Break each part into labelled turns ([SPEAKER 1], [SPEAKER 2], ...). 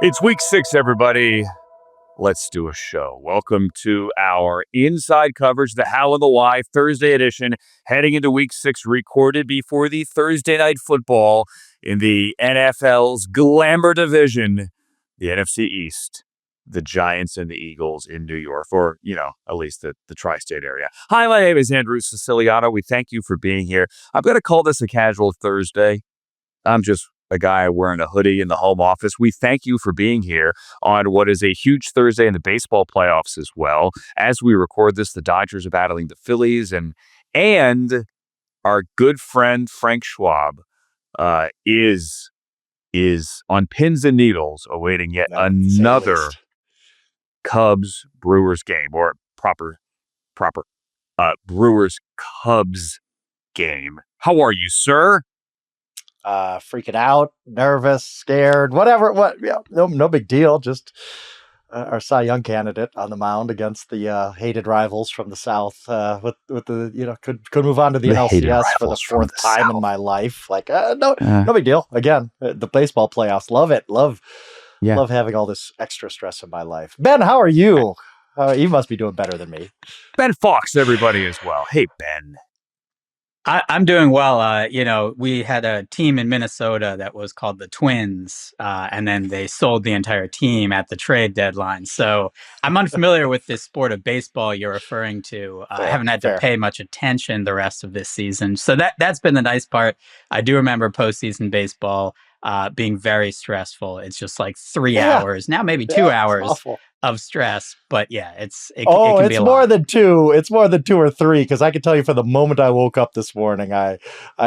[SPEAKER 1] It's week 6, everybody. Let's do a show. Welcome to our inside coverage, the How and the Why Thursday edition, heading into week 6, recorded before the Thursday night football in the NFL's glamour division, the NFC East, the Giants and the Eagles in New York, or, at least the tri-state area. Hi, my name is Andrew Siciliano. We thank you for being here. I'm going to call this a casual Thursday. I'm just a guy wearing a hoodie in the home office. We thank you for being here on what is a huge Thursday in the baseball playoffs as well. As we record this, the Dodgers are battling the Phillies, and our good friend Frank Schwab is on pins and needles awaiting yet another Cubs Brewers game, or proper Brewers Cubs game. How are you, sir?
[SPEAKER 2] Freaking out, nervous, scared, whatever. No big deal. Just our Cy Young candidate on the mound against the hated rivals from the South. With the could move on to the NLCS for the fourth time in my life. No big deal. Again, the baseball playoffs. Love it. Love having all this extra stress in my life. Ben, how are you? You must be doing better than me.
[SPEAKER 1] Ben Fawkes, everybody as well. Hey, Ben.
[SPEAKER 3] I'm doing well. We had a team in Minnesota that was called the Twins, and then they sold the entire team at the trade deadline. So I'm unfamiliar with this sport of baseball you're referring to. I haven't had to pay much attention the rest of this season. So that's been the nice part. I do remember postseason baseball being very stressful. It's just like 3 hours, now maybe 2 hours of stress. But yeah, it can be a
[SPEAKER 2] more
[SPEAKER 3] lot.
[SPEAKER 2] than 2. It's more than 2 or 3, because I can tell you from the moment I woke up this morning, I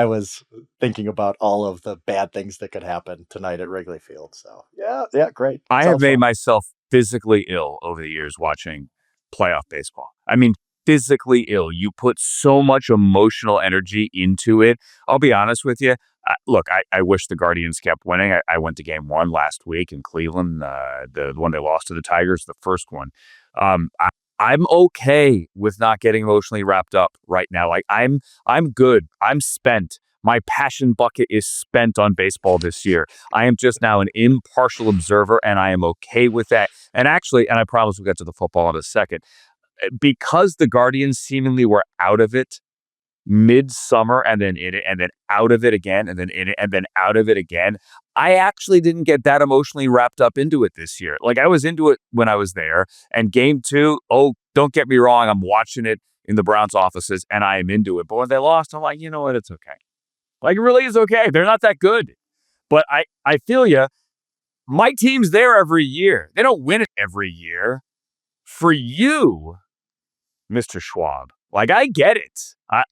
[SPEAKER 2] was thinking about all of the bad things that could happen tonight at Wrigley Field. So yeah, great.
[SPEAKER 1] I have made myself physically ill over the years watching playoff baseball. I mean, physically ill. You put so much emotional energy into it. I'll be honest with you. Look, I wish the Guardians kept winning. I went to game 1 last week in Cleveland, the one they lost to the Tigers, the first one. I'm okay with not getting emotionally wrapped up right now. Like I'm good. I'm spent. My passion bucket is spent on baseball this year. I am just now an impartial observer, and I am okay with that. And actually, and I promise we'll get to the football in a second, because the Guardians seemingly were out of it midsummer and then in it and then out of it again and then in it and then out of it again, I actually didn't get that emotionally wrapped up into it this year. Like I was into it when I was there, and game 2, don't get me wrong, I'm watching it in the Browns offices and I am into it. But when they lost, I'm like, you know what? It's okay. Like it really is okay. They're not that good. But I feel you. My team's there every year. They don't win it every year. For you, Mr. Schwab, like I get it.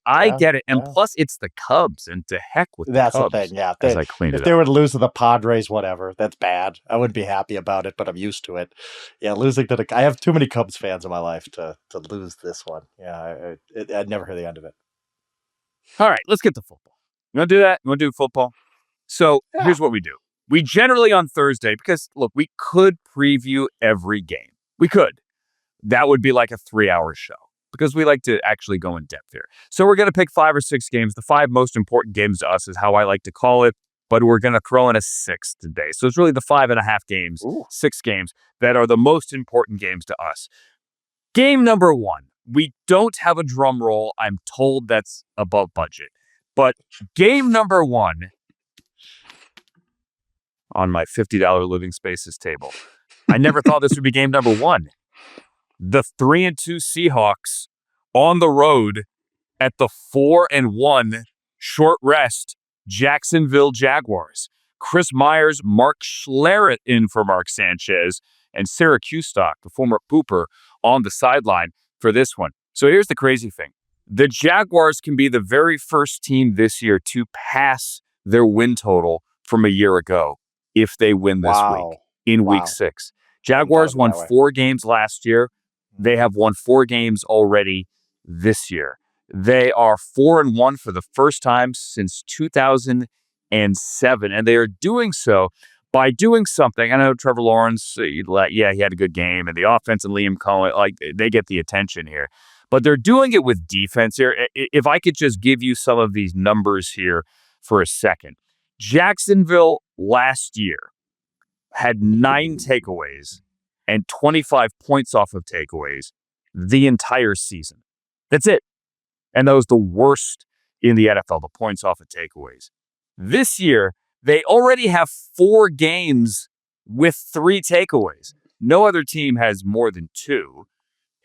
[SPEAKER 1] I get it. And plus it's the Cubs, and to heck with the Cubs.
[SPEAKER 2] That's the thing, yeah.
[SPEAKER 1] If
[SPEAKER 2] they would lose to the Padres, whatever, that's bad. I wouldn't be happy about it, but I'm used to it. Yeah, losing to I have too many Cubs fans in my life to lose this one. Yeah, I'd never hear the end of it.
[SPEAKER 1] All right, let's get to football. You want to do that? You want to do football? So here's what we do. We generally on Thursday, because look, we could preview every game. We could. That would be like a 3-hour show, because we like to actually go in depth here. So we're going to pick 5 or 6 games. The 5 most important games to us is how I like to call it, but we're going to throw in a 6th today. So it's really the 5.5 games, 6 games that are the most important games to us. Game number 1. We don't have a drum roll. I'm told that's above budget. But game number 1 on my $50 living spaces table. I never thought this would be game number 1. The 3-2 Seahawks on the road at the 4-1 short rest Jacksonville Jaguars. Chris Myers, Mark Schlereth in for Mark Sanchez, and Sarah Kustock, the former Pooper, on the sideline for this one. So here's the crazy thing. The Jaguars can be the very first team this year to pass their win total from a year ago if they win this week in week 6. Jaguars won 4 games last year. They have won 4 games already this year. They are 4-1 for the first time since 2007, and they are doing so by doing something. I know Trevor Lawrence, he had a good game, and the offense and Liam Cohen, like they get the attention here. But they're doing it with defense here. If I could just give you some of these numbers here for a second. Jacksonville last year had 9 takeaways and 25 points off of takeaways the entire season. That's it. And that was the worst in the NFL, the points off of takeaways. This year, they already have 4 games with 3 takeaways. No other team has more than 2.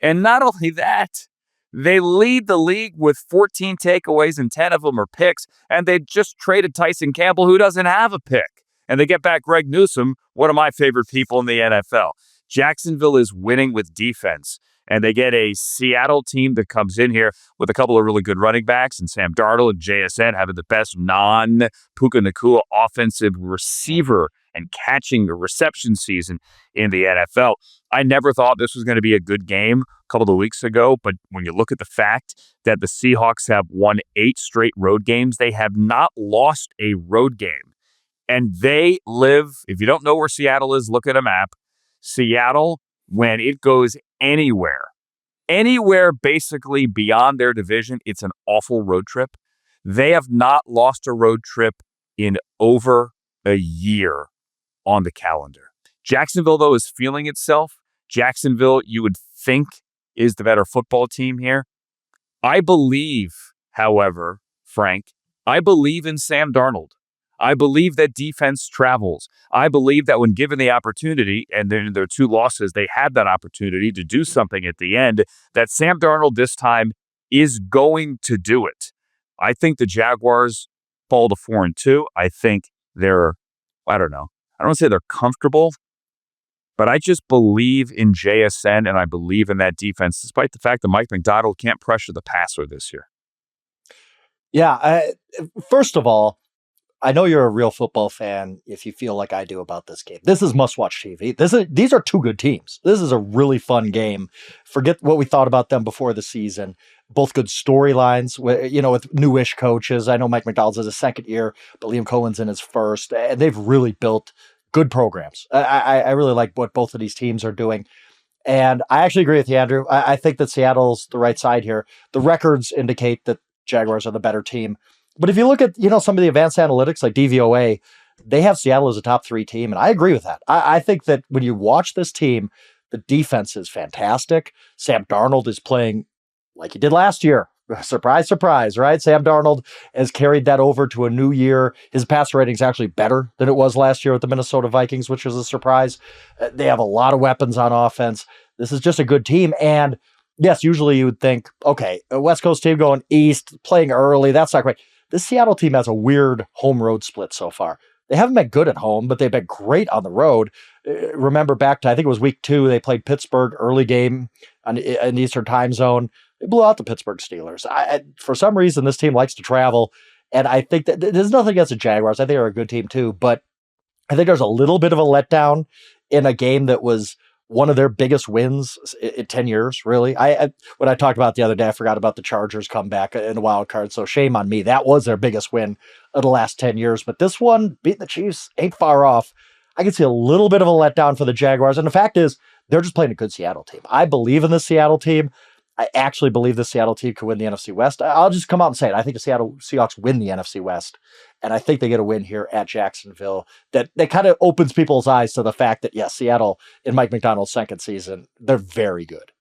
[SPEAKER 1] And not only that, they lead the league with 14 takeaways and 10 of them are picks. And they just traded Tyson Campbell, who doesn't have a pick. And they get back Greg Newsome, one of my favorite people in the NFL. Jacksonville is winning with defense. And they get a Seattle team that comes in here with a couple of really good running backs, and Sam Darnold and JSN having the best non-Puka Nacua offensive receiver and catching the reception season in the NFL. I never thought this was going to be a good game a couple of weeks ago, but when you look at the fact that the Seahawks have won 8 straight road games, they have not lost a road game. And they live, if you don't know where Seattle is, look at a map. Seattle, when it goes anywhere basically beyond their division, it's an awful road trip. They have not lost a road trip in over a year on the calendar. Jacksonville, though, is feeling itself. Jacksonville, you would think, is the better football team here. I believe, however, Frank, I believe in Sam Darnold. I believe that defense travels. I believe that when given the opportunity, and then their 2 losses, they had that opportunity to do something at the end, that Sam Darnold this time is going to do it. I think the Jaguars fall to 4-2. I think they're, I don't want to say they're comfortable, but I just believe in JSN and I believe in that defense, despite the fact that Mike McDonald can't pressure the passer this year.
[SPEAKER 2] Yeah. First of all, I know you're a real football fan if you feel like I do about this game. This is must-watch TV. These are 2 good teams. This is a really fun game. Forget what we thought about them before the season. Both good storylines, with newish coaches. I know Mike McDonald's in his 2nd year, but Liam Cohen's in his 1st, and they've really built good programs. I really like what both of these teams are doing. And I actually agree with you, Andrew. I think that Seattle's the right side here. The records indicate that Jaguars are the better team. But if you look at, some of the advanced analytics like DVOA, they have Seattle as a top 3 team. And I agree with that. I think that when you watch this team, the defense is fantastic. Sam Darnold is playing like he did last year. Surprise, surprise, right? Sam Darnold has carried that over to a new year. His passer rating is actually better than it was last year with the Minnesota Vikings, which was a surprise. They have a lot of weapons on offense. This is just a good team. And yes, usually you would think, okay, a West Coast team going east, playing early, that's not great. This Seattle team has a weird home-road split so far. They haven't been good at home, but they've been great on the road. Remember back to, I think it was week 2, they played Pittsburgh early game in Eastern time zone. They blew out the Pittsburgh Steelers. For some reason, this team likes to travel, and I think that there's nothing against the Jaguars. I think they're a good team too, but I think there's a little bit of a letdown in a game that was one of their biggest wins in 10 years, really. When I talked about the other day, I forgot about the Chargers comeback in the wild card, so shame on me. That was their biggest win of the last 10 years, but this one, beating the Chiefs, ain't far off. I can see a little bit of a letdown for the Jaguars, and the fact is, they're just playing a good Seattle team. I believe in the Seattle team. I actually believe the Seattle team could win the NFC West. I'll just come out and say it. I think the Seattle Seahawks win the NFC West, and I think they get a win here at Jacksonville. That kind of opens people's eyes to the fact that, yes, Seattle in Mike McDonald's 2nd season, they're very good.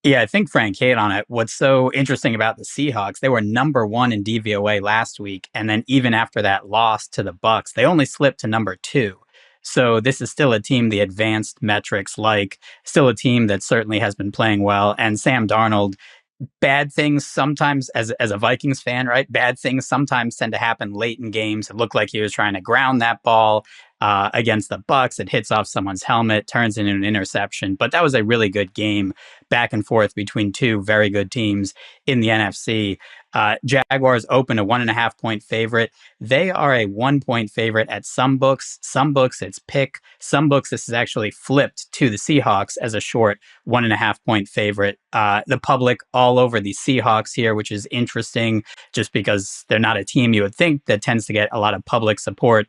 [SPEAKER 3] Yeah, I think Frank hit on it. What's so interesting about the Seahawks, they were number 1 in DVOA last week, and then even after that loss to the Bucs, they only slipped to number 2. So this is still a team the advanced metrics like, still a team that certainly has been playing well. And Sam Darnold, bad things sometimes, as a Vikings fan, right? Bad things sometimes tend to happen late in games. It looked like he was trying to ground that ball against the Bucs. It hits off someone's helmet, turns into an interception. But that was a really good game back and forth between 2 very good teams in the NFC. Jaguars open a 1.5-point favorite. They are a 1-point favorite at some books. Some books it's pick. Some books this is actually flipped to the Seahawks as a short 1.5-point favorite. The public all over the Seahawks here, which is interesting just because they're not a team you would think that tends to get a lot of public support.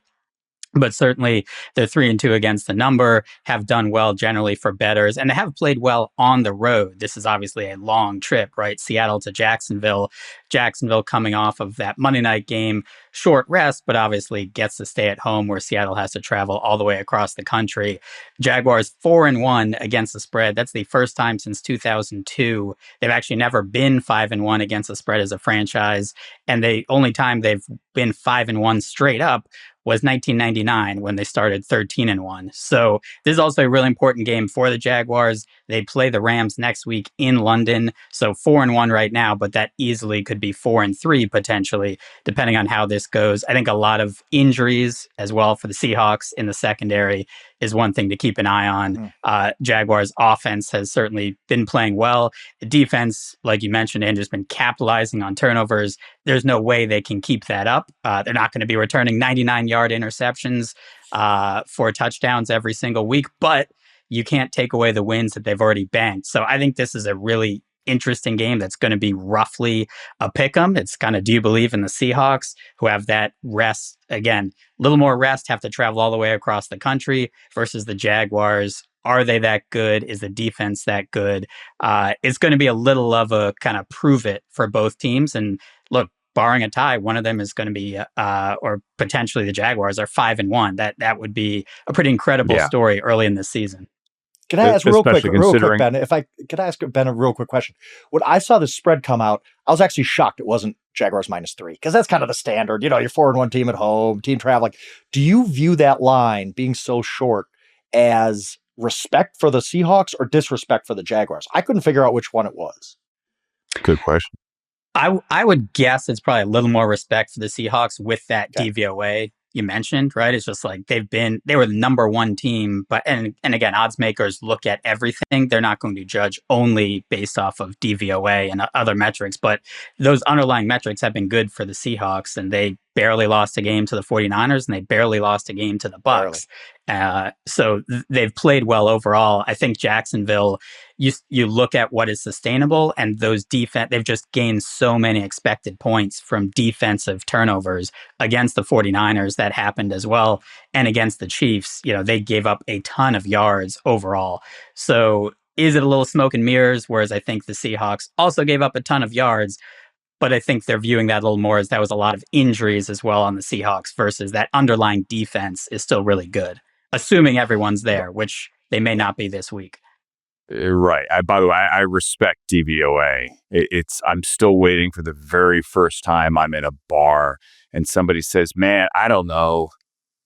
[SPEAKER 3] But certainly they're 3-2 against the number, have done well generally for bettors, and they have played well on the road. This is obviously a long trip, right? Seattle to Jacksonville. Jacksonville coming off of that Monday night game, short rest, but obviously gets to stay at home where Seattle has to travel all the way across the country. Jaguars 4-1 against the spread. That's the first time since 2002. They've actually never been 5-1 against the spread as a franchise. And the only time they've been 5-1 straight up was 1999 when they started 13-1. So this is also a really important game for the Jaguars. They play the Rams next week in London. So 4-1 right now, but that easily could be 4-3 potentially, depending on how this goes. I think a lot of injuries as well for the Seahawks in the secondary is one thing to keep an eye on. Jaguars offense has certainly been playing well. The defense, like you mentioned, Andrew, has been capitalizing on turnovers. There's no way they can keep that up. They're not going to be returning 99-yard interceptions for touchdowns every single week, but you can't take away the wins that they've already banked. So I think this is a really interesting game that's going to be roughly a pick-em. It's kind of, do you believe in the Seahawks, who have that rest, again, a little more rest, have to travel all the way across the country, versus the Jaguars? Are they that good? Is the defense that good? It's going to be a little of a kind of prove it for both teams. And look, barring a tie, one of them is going to be, or potentially the Jaguars are 5-1. That would be a pretty incredible story early in the season.
[SPEAKER 2] Can I ask real quick, Ben? Can I ask Ben a real quick question? When I saw the spread come out, I was actually shocked it wasn't Jaguars -3, because that's kind of the standard. You know, you're 4-1 team at home, team traveling. Do you view that line being so short as respect for the Seahawks or disrespect for the Jaguars? I couldn't figure out which one it was.
[SPEAKER 1] Good question.
[SPEAKER 3] I would guess it's probably a little more respect for the Seahawks with that DVOA you mentioned, right? It's just like they were the number one team, but and again, odds makers look at everything. They're not going to judge only based off of DVOA and other metrics, but those underlying metrics have been good for the Seahawks, and they barely lost a game to the 49ers and they barely lost a game to the Bucs. So they've played well overall. I think Jacksonville, you look at what is sustainable, and those they've just gained so many expected points from defensive turnovers against the 49ers. That happened as well. And against the Chiefs, they gave up a ton of yards overall. So is it a little smoke and mirrors? Whereas I think the Seahawks also gave up a ton of yards, but I think they're viewing that a little more as that was a lot of injuries as well on the Seahawks, versus that underlying defense is still really good, assuming everyone's there, which they may not be this week.
[SPEAKER 1] Right. By the way, I respect DVOA. I'm still waiting for the very first time I'm in a bar and somebody says, man, I don't know.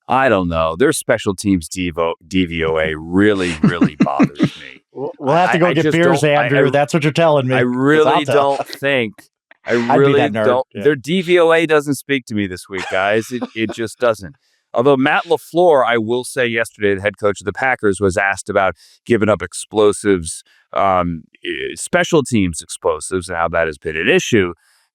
[SPEAKER 1] Their special teams DVOA really, really bothers me.
[SPEAKER 2] We'll have to go get beers, Andrew. That's what you're telling me.
[SPEAKER 1] I really don't think. I really don't. Yeah. Their DVOA doesn't speak to me this week, guys. It just doesn't. Although Matt LaFleur, I will say yesterday, the head coach of the Packers, was asked about giving up explosives, special teams explosives, and how that has been an issue.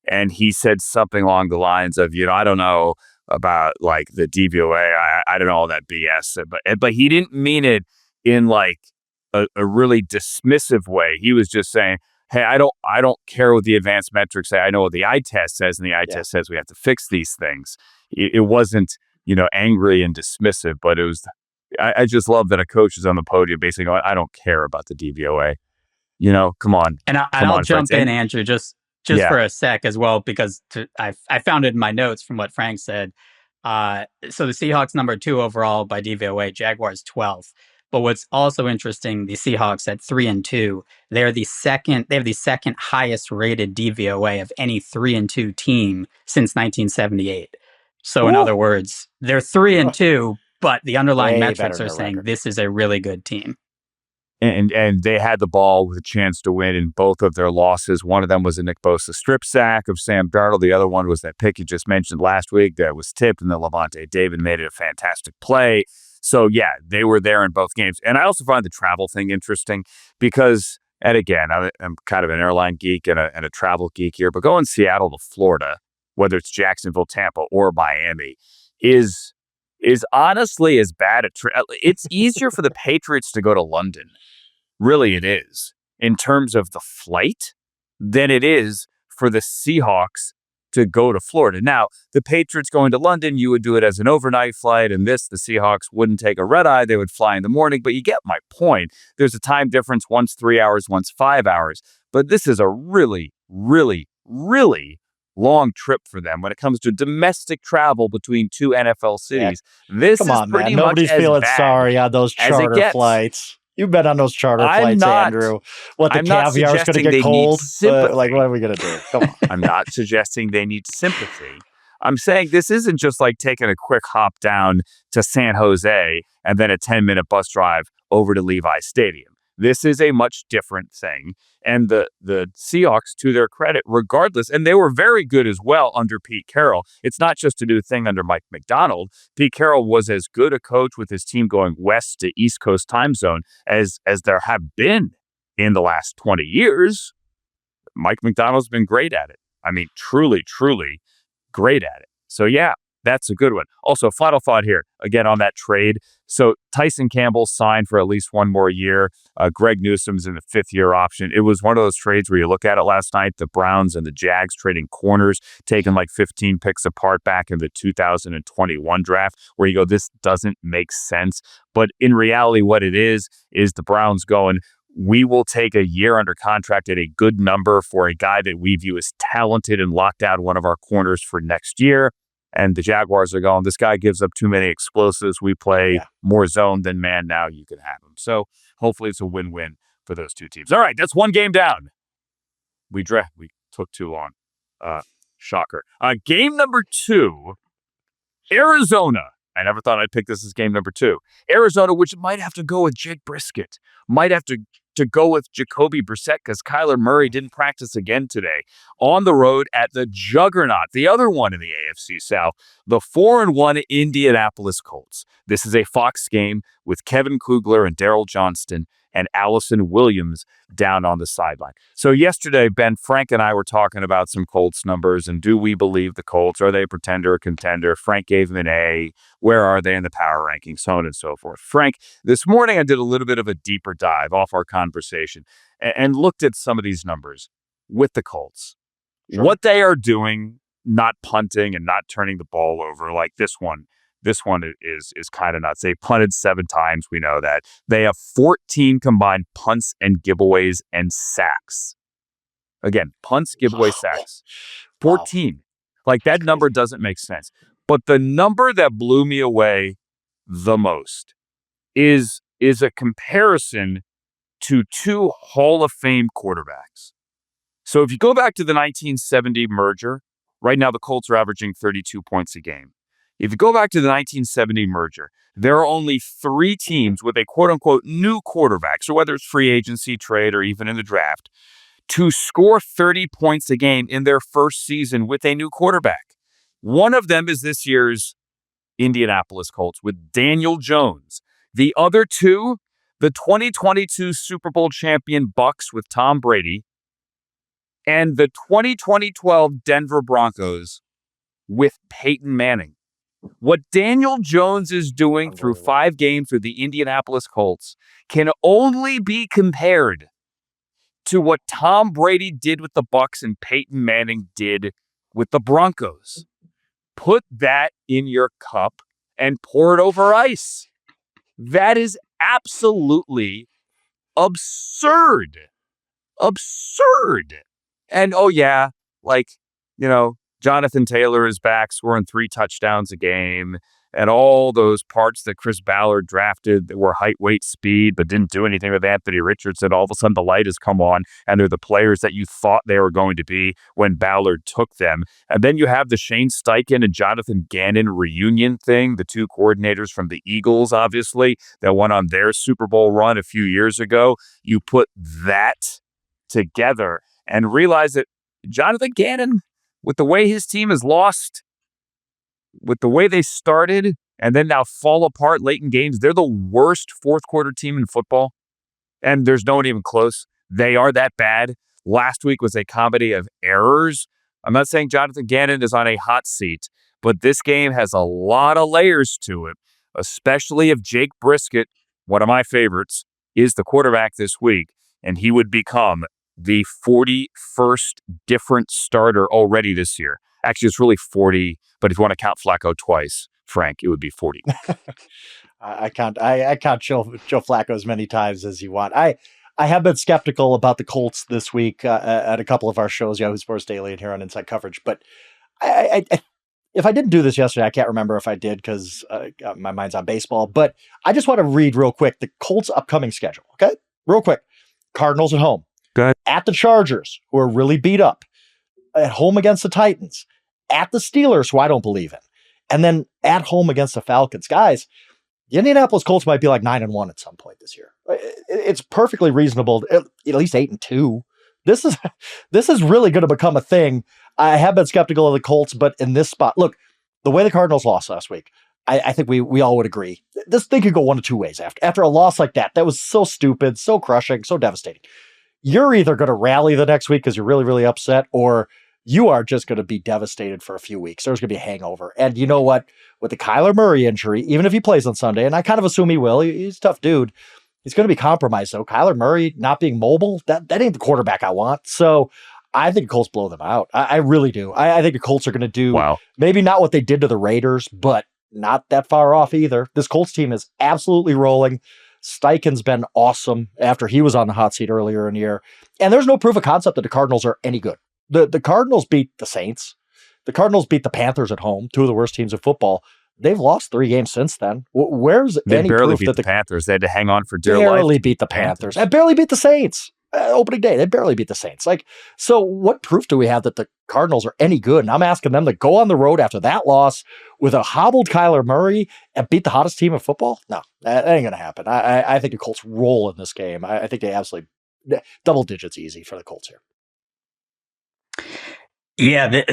[SPEAKER 1] And he said something along the lines of, I don't know about like the DVOA. I don't know all that BS. But he didn't mean it in like a really dismissive way. He was just saying, hey, I don't care what the advanced metrics say. I know what the eye test says, and the eye test says we have to fix these things. It wasn't, angry and dismissive, but it was. I just love that a coach is on the podium basically going, I don't care about the DVOA. Come on.
[SPEAKER 3] And I'll jump in, Andrew, just for a sec as well, because I found it in my notes from what Frank said. So the Seahawks number 2 overall by DVOA, Jaguars 12th. But what's also interesting, the Seahawks at 3-2, they have the second highest rated DVOA of any 3-2 team since 1978. So in other words, they're 3-2, but the underlying metrics are saying this is a really good team.
[SPEAKER 1] And they had the ball with a chance to win in both of their losses. One of them was a Nick Bosa strip sack of Sam Darnold. The other one was that pick you just mentioned last week that was tipped, and then Levante David made it a fantastic play. So, yeah, they were there in both games. And I also find the travel thing interesting because, and again, I'm kind of an airline geek and a travel geek here, but going Seattle to Florida, whether it's Jacksonville, Tampa, or Miami, is honestly as bad a it's easier for the Patriots to go to London. Really, it is, in terms of the flight, than it is for the Seahawks to go to Florida. Now, the Patriots going to London, you would do it as an overnight flight, and the Seahawks wouldn't take a red eye. They would fly in the morning, but you get my point. There's a time difference, once 3 hours, once 5 hours. But this is a really, really, really long trip for them when it comes to domestic travel between two NFL cities. This
[SPEAKER 2] Come
[SPEAKER 1] is
[SPEAKER 2] on,
[SPEAKER 1] pretty
[SPEAKER 2] man.
[SPEAKER 1] much
[SPEAKER 2] Nobody's
[SPEAKER 1] as
[SPEAKER 2] feeling
[SPEAKER 1] bad
[SPEAKER 2] sorry on those
[SPEAKER 1] as it
[SPEAKER 2] charter
[SPEAKER 1] gets.
[SPEAKER 2] flights. You've been on those charter
[SPEAKER 1] I'm
[SPEAKER 2] flights,
[SPEAKER 1] not-
[SPEAKER 2] Andrew. What, the
[SPEAKER 1] I'm not
[SPEAKER 2] caviar is going to
[SPEAKER 1] suggesting
[SPEAKER 2] get
[SPEAKER 1] they need
[SPEAKER 2] cold?
[SPEAKER 1] sympathy.
[SPEAKER 2] Like, what are we going to do? Come on.
[SPEAKER 1] I'm not suggesting they need sympathy. I'm saying this isn't just like taking a quick hop down to San Jose and then a 10-minute bus drive over to Levi Stadium. This is a much different thing. And the Seahawks, to their credit, regardless, and they were very good as well under Pete Carroll. It's not just a new thing under Mike McDonald. Pete Carroll was as good a coach with his team going west to East Coast time zone as there have been in the last 20 years. Mike McDonald's been great at it. I mean, truly, truly great at it. So yeah, that's a good one. Also, final thought here, again, on that trade. So Tyson Campbell signed for at least one more year. Greg Newsom's in the 5th-year option. It was one of those trades where you look at it last night, the Browns and the Jags trading corners, taking like 15 picks apart back in the 2021 draft, where you go, this doesn't make sense. But in reality, what it is the Browns going, we will take a year under contract at a good number for a guy that we view as talented and locked down one of our corners for next year. And the Jaguars are going, this guy gives up too many explosives. We play more zone than man now. You can have him. So hopefully it's a win-win for those two teams. All right, that's one game down. We took too long. Shocker. Game number 2, Arizona. I never thought I'd pick this as game number 2. Arizona, which might have to go with Jake Brisket. Might have to go with Jacoby Brissett because Kyler Murray didn't practice again today. On the road at the juggernaut, the other one in the AFC South, the 4-1 Indianapolis Colts. This is a Fox game with Kevin Kugler and Daryl Johnston and Allison Williams down on the sideline. So yesterday, Ben, Frank and I were talking about some Colts numbers and do we believe the Colts? Are they a pretender or contender? Frank gave them an A. Where are they in the power rankings? So on and so forth. Frank, this morning I did a little bit of a deeper dive off our conversation and looked at some of these numbers with the Colts. Sure. What they are doing, not punting and not turning the ball over like this one. This one is kind of nuts. They punted 7 times. We know that. They have 14 combined punts and giveaways and sacks. Again, punts, giveaway, sacks. 14. Like that number doesn't make sense. But the number that blew me away the most is a comparison to 2 Hall of Fame quarterbacks. So if you go back to the 1970 merger, right now the Colts are averaging 32 points a game. If you go back to the 1970 merger, there are only 3 teams with a quote-unquote new quarterback, so whether it's free agency, trade, or even in the draft, to score 30 points a game in their first season with a new quarterback. One of them is this year's Indianapolis Colts with Daniel Jones. The other 2, the 2022 Super Bowl champion Bucs with Tom Brady and the 2012 Denver Broncos with Peyton Manning. What Daniel Jones is doing through 5 games with the Indianapolis Colts can only be compared to what Tom Brady did with the Bucs and Peyton Manning did with the Broncos. Put that in your cup and pour it over ice. That is absolutely absurd. Absurd. And Jonathan Taylor is back scoring 3 touchdowns a game, and all those parts that Chris Ballard drafted that were height, weight, speed, but didn't do anything with Anthony Richardson. All of a sudden the light has come on, and they're the players that you thought they were going to be when Ballard took them. And then you have the Shane Steichen and Jonathan Gannon reunion thing, the 2 coordinators from the Eagles, obviously, that went on their Super Bowl run a few years ago. You put that together and realize that Jonathan Gannon, with the way his team has lost, with the way they started, and then now fall apart late in games, they're the worst 4th quarter team in football. And there's no one even close. They are that bad. Last week was a comedy of errors. I'm not saying Jonathan Gannon is on a hot seat, but this game has a lot of layers to it, especially if Jake Brisket, one of my favorites, is the quarterback this week, and he would become the 41st different starter already this year. Actually, it's really 40, but if you want to count Flacco twice, Frank, it would be 40.
[SPEAKER 2] I count Joe Flacco as many times as you want. I have been skeptical about the Colts this week at a couple of our shows, Yahoo Sports Daily and here on Inside Coverage. But if I didn't do this yesterday, I can't remember if I did because my mind's on baseball. But I just want to read real quick the Colts' upcoming schedule. Okay, real quick. Cardinals at home.
[SPEAKER 1] Good.
[SPEAKER 2] At the Chargers, who are really beat up. At home against the Titans. At the Steelers, who I don't believe in. And then at home against the Falcons. Guys, the Indianapolis Colts might be like 9-1 at some point this year. It's perfectly reasonable, at least 8-2. This is really going to become a thing. I have been skeptical of the Colts, but in this spot, look, the way the Cardinals lost last week, I think we all would agree. This thing could go one of two ways after a loss like that. That was so stupid, so crushing, so devastating. You're either going to rally the next week because you're really, really upset, or you are just going to be devastated for a few weeks. There's going to be a hangover. And you know what? With the Kyler Murray injury, even if he plays on Sunday, and I kind of assume he will, he's a tough dude. He's going to be compromised, though. Kyler Murray not being mobile, that ain't the quarterback I want. So I think the Colts blow them out. I really do. I think the Colts are going to do maybe not what they did to the Raiders, but not that far off either. This Colts team is absolutely rolling. Steichen's been awesome after he was on the hot seat earlier in the year. And there's no proof of concept that the Cardinals are any good. The Cardinals beat the Saints. The Cardinals beat the Panthers at home, two of the worst teams in football. They've lost 3 games since then. Where's any proof that
[SPEAKER 1] the Panthers? They had to hang on for dear life.
[SPEAKER 2] Barely beat the Panthers. And barely beat the Saints. Opening day, they barely beat the Saints. So what proof do we have that the Cardinals are any good? And I'm asking them to go on the road after that loss with a hobbled Kyler Murray and beat the hottest team in football? No, that ain't going to happen. I think the Colts roll in this game. I think they absolutely double digits easy for the Colts here.
[SPEAKER 3] Yeah,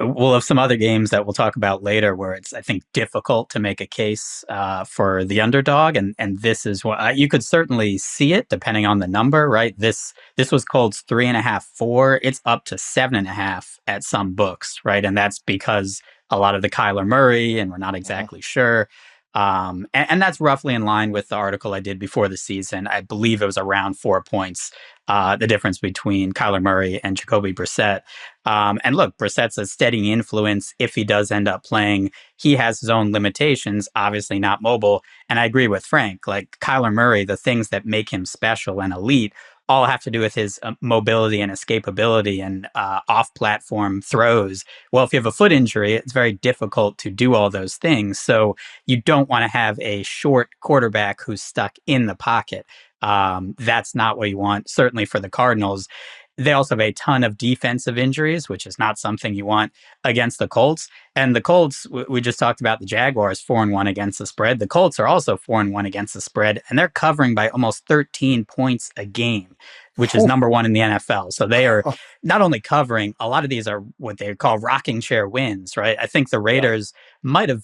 [SPEAKER 3] we'll have some other games that we'll talk about later where it's, I think, difficult to make a case for the underdog. And this is what you could certainly see it depending on the number, right? This was Colts 3.5, 4. It's up to 7.5 at some books, right? And that's because a lot of the Kyler Murray, and we're not exactly sure. And that's roughly in line with the article I did before the season. I believe it was around 4 points, the difference between Kyler Murray and Jacoby Brissett. And look, Brissett's a steady influence if he does end up playing. He has his own limitations, obviously not mobile. And I agree with Frank, like Kyler Murray, the things that make him special and elite all have to do with his mobility and escapability and off-platform throws. Well, if you have a foot injury, it's very difficult to do all those things. So you don't want to have a short quarterback who's stuck in the pocket. That's not what you want, certainly for the Cardinals. They also have a ton of defensive injuries, which is not something you want against the Colts. And the Colts, we just talked about the Jaguars 4-1 against the spread. The Colts are also 4-1 against the spread, and they're covering by almost 13 points a game, which is number 1 in the NFL. So they are not only covering, a lot of these are what they call rocking chair wins, right? I think the Raiders might have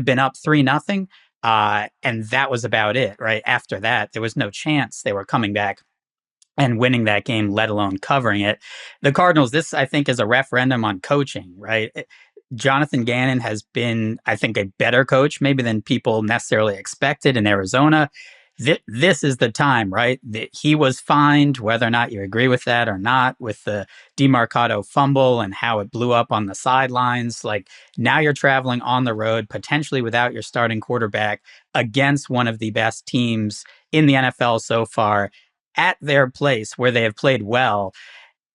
[SPEAKER 3] been up 3-0. And that was about it, right? After that, there was no chance they were coming back and winning that game, let alone covering it. The Cardinals, this, I think, is a referendum on coaching, right? Jonathan Gannon has been, I think, a better coach maybe than people necessarily expected in Arizona. This is the time, right? He was fined, whether or not you agree with that or not, with the DeMarcado fumble and how it blew up on the sidelines. Like, now you're traveling on the road, potentially without your starting quarterback, against one of the best teams in the NFL so far, at their place where they have played well.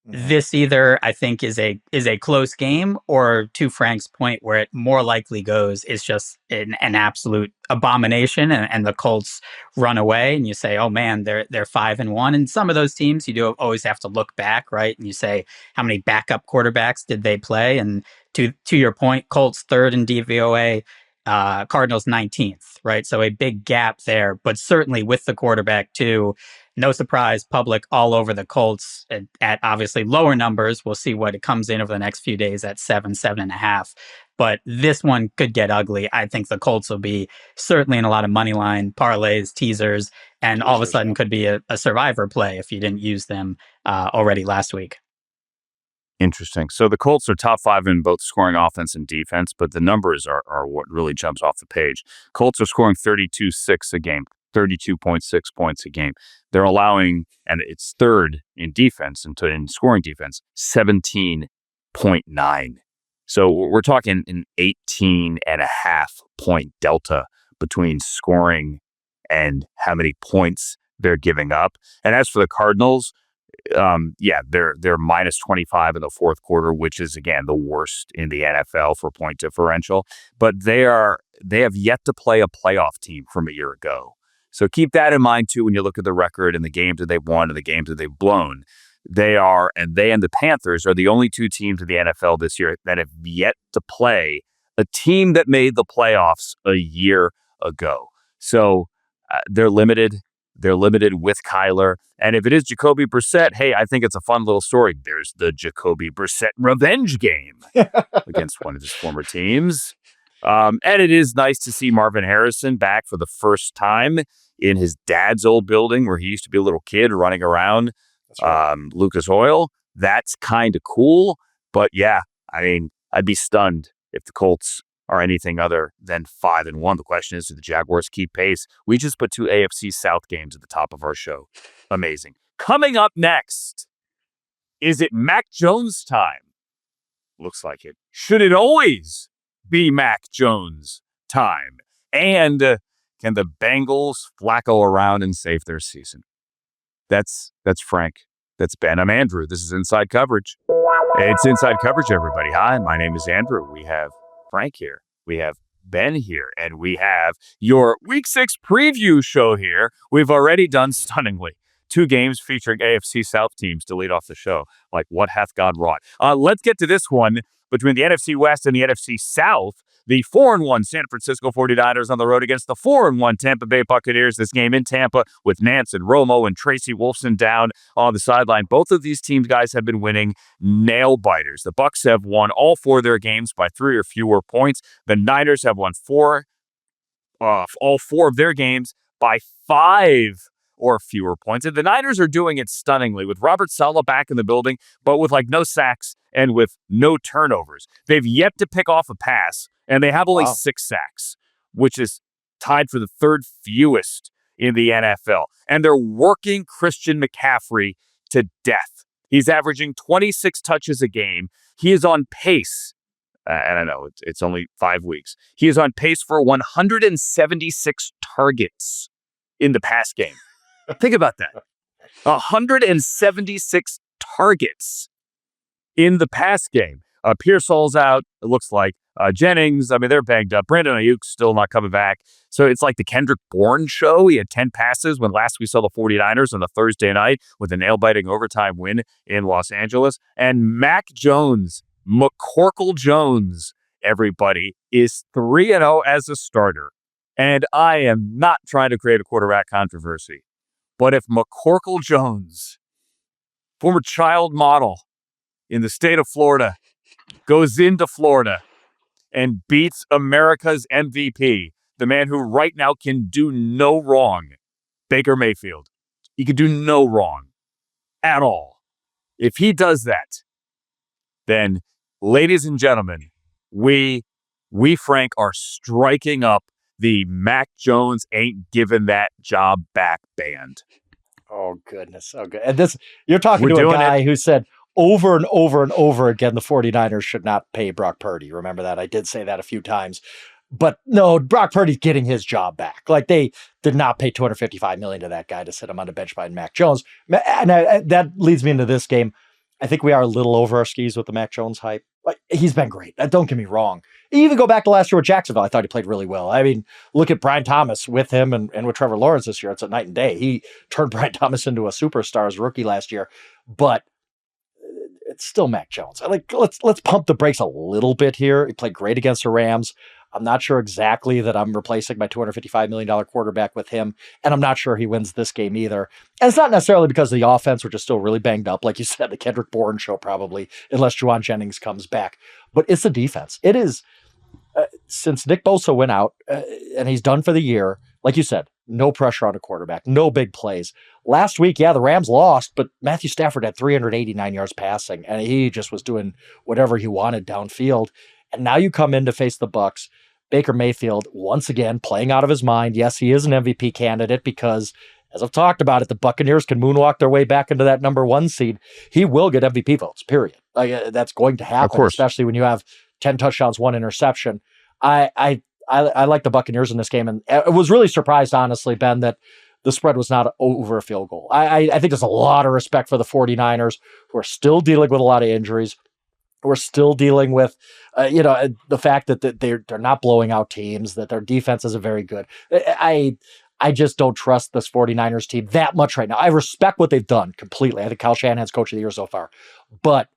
[SPEAKER 3] This either, I think, is a close game, or to Frank's point, where it more likely goes is just an absolute abomination, and the Colts run away, and you say, oh man, they're 5-1. And some of those teams, you do always have to look back, right? And you say, how many backup quarterbacks did they play? And to your point, Colts 3rd in DVOA, Cardinals 19th, right? So a big gap there, but certainly with the quarterback too. No surprise, public all over the Colts at obviously lower numbers. We'll see what it comes in over the next few days at 7.5. But this one could get ugly. I think the Colts will be certainly in a lot of money line parlays, teasers, and all of a sudden could be a survivor play if you didn't use them already last week.
[SPEAKER 1] Interesting. So the Colts are top 5 in both scoring offense and defense, but the numbers are what really jumps off the page. Colts are scoring 32.6 a game, 32.6 points a game. They're allowing, and it's 3rd in defense, and in scoring defense, 17.9. So we're talking an 18.5 point delta between scoring and how many points they're giving up. And as for the Cardinals, they're minus 25 in the fourth quarter, which is again the worst in the NFL for point differential. But they have yet to play a playoff team from a year ago. So keep that in mind too when you look at the record and the games that they've won and the games that they've blown. They and the Panthers are the only two teams in the NFL this year that have yet to play a team that made the playoffs a year ago. So they're limited. They're limited with Kyler. And if it is Jacoby Brissett, hey, I think it's a fun little story. There's the Jacoby Brissett revenge game against one of his former teams. And it is nice to see Marvin Harrison back for the first time in his dad's old building where he used to be a little kid running around. That's right. Lucas Oil. That's kind of cool. But yeah, I mean, I'd be stunned if the Colts are anything other than 5-1. The question is, do the Jaguars keep pace? We just put 2 AFC South games at the top of our show. Amazing. Coming up next, is it Mac Jones time? Looks like it. Should it always be Mac Jones time? And can the Bengals Flacco around and save their season? That's Frank. That's Ben. I'm Andrew. This is Inside Coverage. It's Inside Coverage, everybody. Hi, my name is Andrew. We have Frank here. We have Ben here. And we have your Week 6 preview show here. We've already done stunningly 2 games featuring AFC South teams to lead off the show. Like, what hath God wrought? Let's get to this one between the NFC West and the NFC South. The 4-1 San Francisco 49ers on the road against the 4-1 Tampa Bay Buccaneers. This game in Tampa with Nance and Romo and Tracy Wolfson down on the sideline. Both of these teams, guys, have been winning nail biters. The Bucs have won all 4 of their games by 3 or fewer points. The Niners have won all 4 of their games by 5 or fewer points. And the Niners are doing it stunningly with Robert Saleh back in the building, but with no sacks and with no turnovers. They've yet to pick off a pass, and they have only 6 sacks, which is tied for the 3rd fewest in the NFL. And they're working Christian McCaffrey to death. He's averaging 26 touches a game. He is on pace. And I know it's only 5 weeks. He is on pace for 176 targets in the pass game. Think about that. 176 targets in the pass game. Pearsall's out, it looks like. Jennings, I mean, they're banged up. Brandon Ayuk's still not coming back. So it's like the Kendrick Bourne show. He had 10 passes when last we saw the 49ers on a Thursday night with a nail-biting overtime win in Los Angeles. And Mac Jones, McCorkle Jones, everybody, is 3-0 as a starter. And I am not trying to create a quarterback controversy. But if McCorkle Jones, former child model in the state of Florida, goes into Florida and beats America's MVP, the man who right now can do no wrong, Baker Mayfield. He can do no wrong at all. If he does that, then, ladies and gentlemen, we Frank are striking up the Mac Jones ain't giving that job back band.
[SPEAKER 2] Oh, goodness. Oh, good. And this, you're talking to a guy who said over and over and over again, the 49ers should not pay Brock Purdy. Remember that? I did say that a few times. But no, Brock Purdy's getting his job back. Like, they did not pay $255 million to that guy to sit him on the bench behind Mac Jones. And that leads me into this game. I think we are a little over our skis with the Mac Jones hype. Like, he's been great. Don't get me wrong. Even go back to last year with Jacksonville, I thought he played really well. I mean, look at Brian Thomas with him and with Trevor Lawrence this year. It's a night and day. He turned Brian Thomas into a superstar as a rookie last year, but it's still Mac Jones. Let's pump the brakes a little bit here. He played great against the Rams. I'm not sure exactly that I'm replacing my $255 million quarterback with him, and I'm not sure he wins this game either. And it's not necessarily because of the offense, which is still really banged up, like you said, the Kendrick Bourne show probably, unless Juwan Jennings comes back. But it's the defense. It is, since Nick Bosa went out, and he's done for the year, like you said, no pressure on a quarterback, no big plays. Last week, the Rams lost, but Matthew Stafford had 389 yards passing, and he just was doing whatever he wanted downfield. And now you come in to face the Bucs. Baker Mayfield, once again, playing out of his mind. Yes, he is an MVP candidate because, as I've talked about it, the Buccaneers can moonwalk their way back into that number 1 seed. He will get MVP votes, period. That's going to happen, especially when you have 10 touchdowns, 1 interception. I like the Buccaneers in this game. And I was really surprised, honestly, Ben, that the spread was not over a field goal. I think there's a lot of respect for the 49ers, who are still dealing with a lot of injuries. We're still dealing with, the fact that they're not blowing out teams, that their defense isn't very good. I just don't trust this 49ers team that much right now. I respect what they've done completely. I think Kyle Shanahan's coach of the year so far. But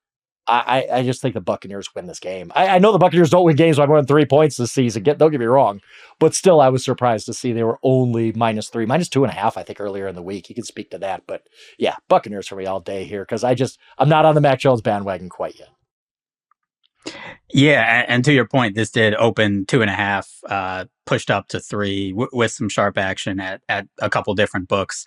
[SPEAKER 2] I just think the Buccaneers win this game. I know the Buccaneers don't win games by more than 3 points this season. Don't get me wrong. But still, I was surprised to see they were only -3, -2.5, I think, earlier in the week. You can speak to that. But yeah, Buccaneers for me all day here, because I'm not on the Mac Jones bandwagon quite yet.
[SPEAKER 3] Yeah, and to your point, this did open 2.5, pushed up to 3 with some sharp action at a couple different books.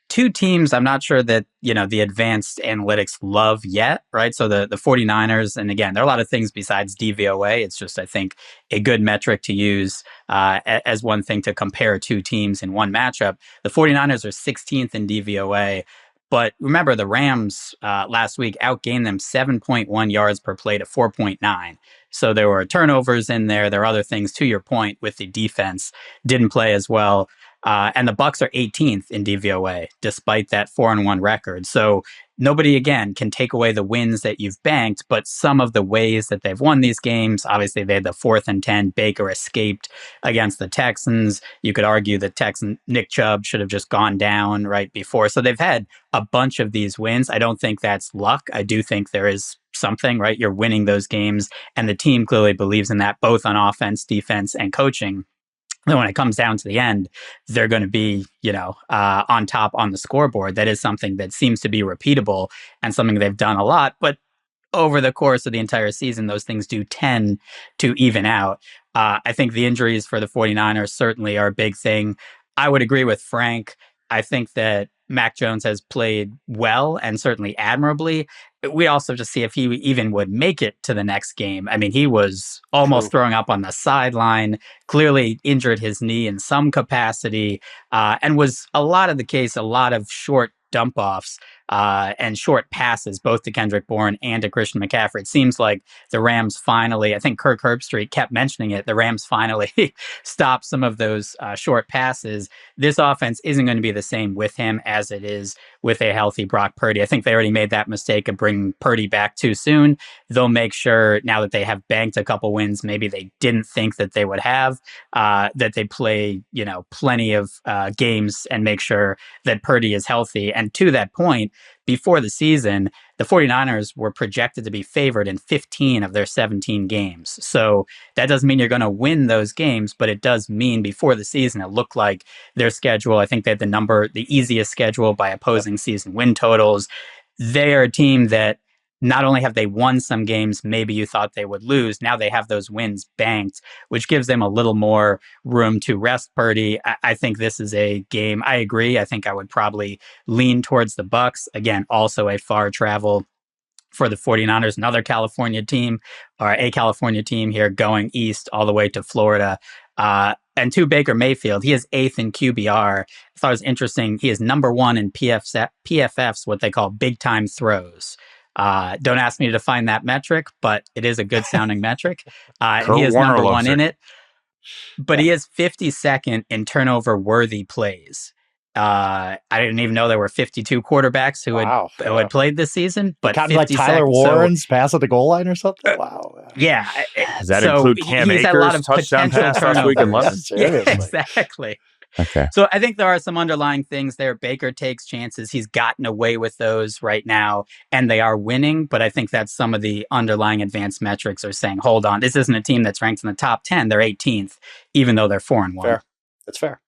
[SPEAKER 3] Two teams I'm not sure that, the advanced analytics love yet, right? So the 49ers, and again, there are a lot of things besides DVOA. It's just, I think, a good metric to use as one thing to compare two teams in one matchup. The 49ers are 16th in DVOA. But remember, the Rams last week outgained them 7.1 yards per play to 4.9. So there were turnovers in there. There are other things, to your point, with the defense didn't play as well. And the Bucs are 18th in DVOA, despite that 4-1 record. So nobody, again, can take away the wins that you've banked, but some of the ways that they've won these games, obviously they had the 4th and 10. Baker escaped against the Texans. You could argue that Nick Chubb should have just gone down right before. So they've had a bunch of these wins. I don't think that's luck. I do think there is something, right? You're winning those games, and the team clearly believes in that, both on offense, defense, and coaching. Then when it comes down to the end, they're going to be, on top on the scoreboard. That is something that seems to be repeatable and something they've done a lot. But over the course of the entire season, those things do tend to even out. I think the injuries for the 49ers certainly are a big thing. I would agree with Frank. I think that Mac Jones has played well and certainly admirably. We also just see if he even would make it to the next game. I mean, he was almost throwing up on the sideline, clearly injured his knee in some capacity, and was a lot of the case, a lot of short dump offs and short passes, both to Kendrick Bourne and to Christian McCaffrey. It seems like the Rams finally, I think Kirk Herbstreit kept mentioning it, the Rams finally stopped some of those short passes. This offense isn't going to be the same with him as it is with a healthy Brock Purdy. I think they already made that mistake of bringing Purdy back too soon. They'll make sure, now that they have banked a couple wins, maybe they didn't think that they would have, that they play, plenty of games and make sure that Purdy is healthy. And to that point, before the season, the 49ers were projected to be favored in 15 of their 17 games. So that doesn't mean you're going to win those games, but it does mean before the season, it looked like their schedule, I think they had the easiest schedule by opposing season win totals. They are a team that not only have they won some games maybe you thought they would lose, now they have those wins banked, which gives them a little more room to rest Purdy. I think this is a game, I agree, I think I would probably lean towards the Bucs. Again, also a far travel for the 49ers, another California team, or a California team here going east all the way to Florida. And to Baker Mayfield, he is 8th in QBR. I thought it was interesting. He is number 1 in PFFs, what they call big time throws. Don't ask me to define that metric, but it is a good sounding metric. And he is number 1 in it. But he is 52nd in turnover worthy plays. I didn't even know there were 52 quarterbacks who had played this season. But
[SPEAKER 2] kind of like Tyler Warren's pass at the goal line or something. Wow.
[SPEAKER 3] Yeah.
[SPEAKER 1] Does that include Cam Akers' touchdown pass last week in London?
[SPEAKER 3] Yeah, exactly.
[SPEAKER 1] Okay.
[SPEAKER 3] So I think there are some underlying things there. Baker takes chances. He's gotten away with those right now, and they are winning. But I think that's some of the underlying advanced metrics are saying, hold on, this isn't a team that's ranked in the top 10. They're 18th, even though they're 4-1.
[SPEAKER 2] Fair. That's fair.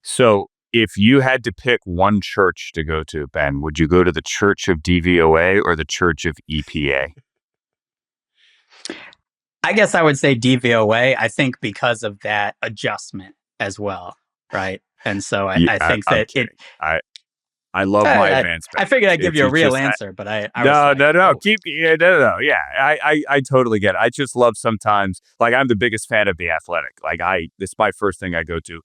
[SPEAKER 1] So if you had to pick one church to go to, Ben, would you go to the Church of DVOA or the Church of EPA?
[SPEAKER 3] I guess I would say DVOA. I think because of that adjustment as well. Right. And so I think that
[SPEAKER 1] I love my advanced.
[SPEAKER 3] I figured I'd give you a real answer, but I
[SPEAKER 1] no. Yeah. I totally get it. I just love sometimes, like, I'm the biggest fan of The Athletic. Like, this is my first thing I go to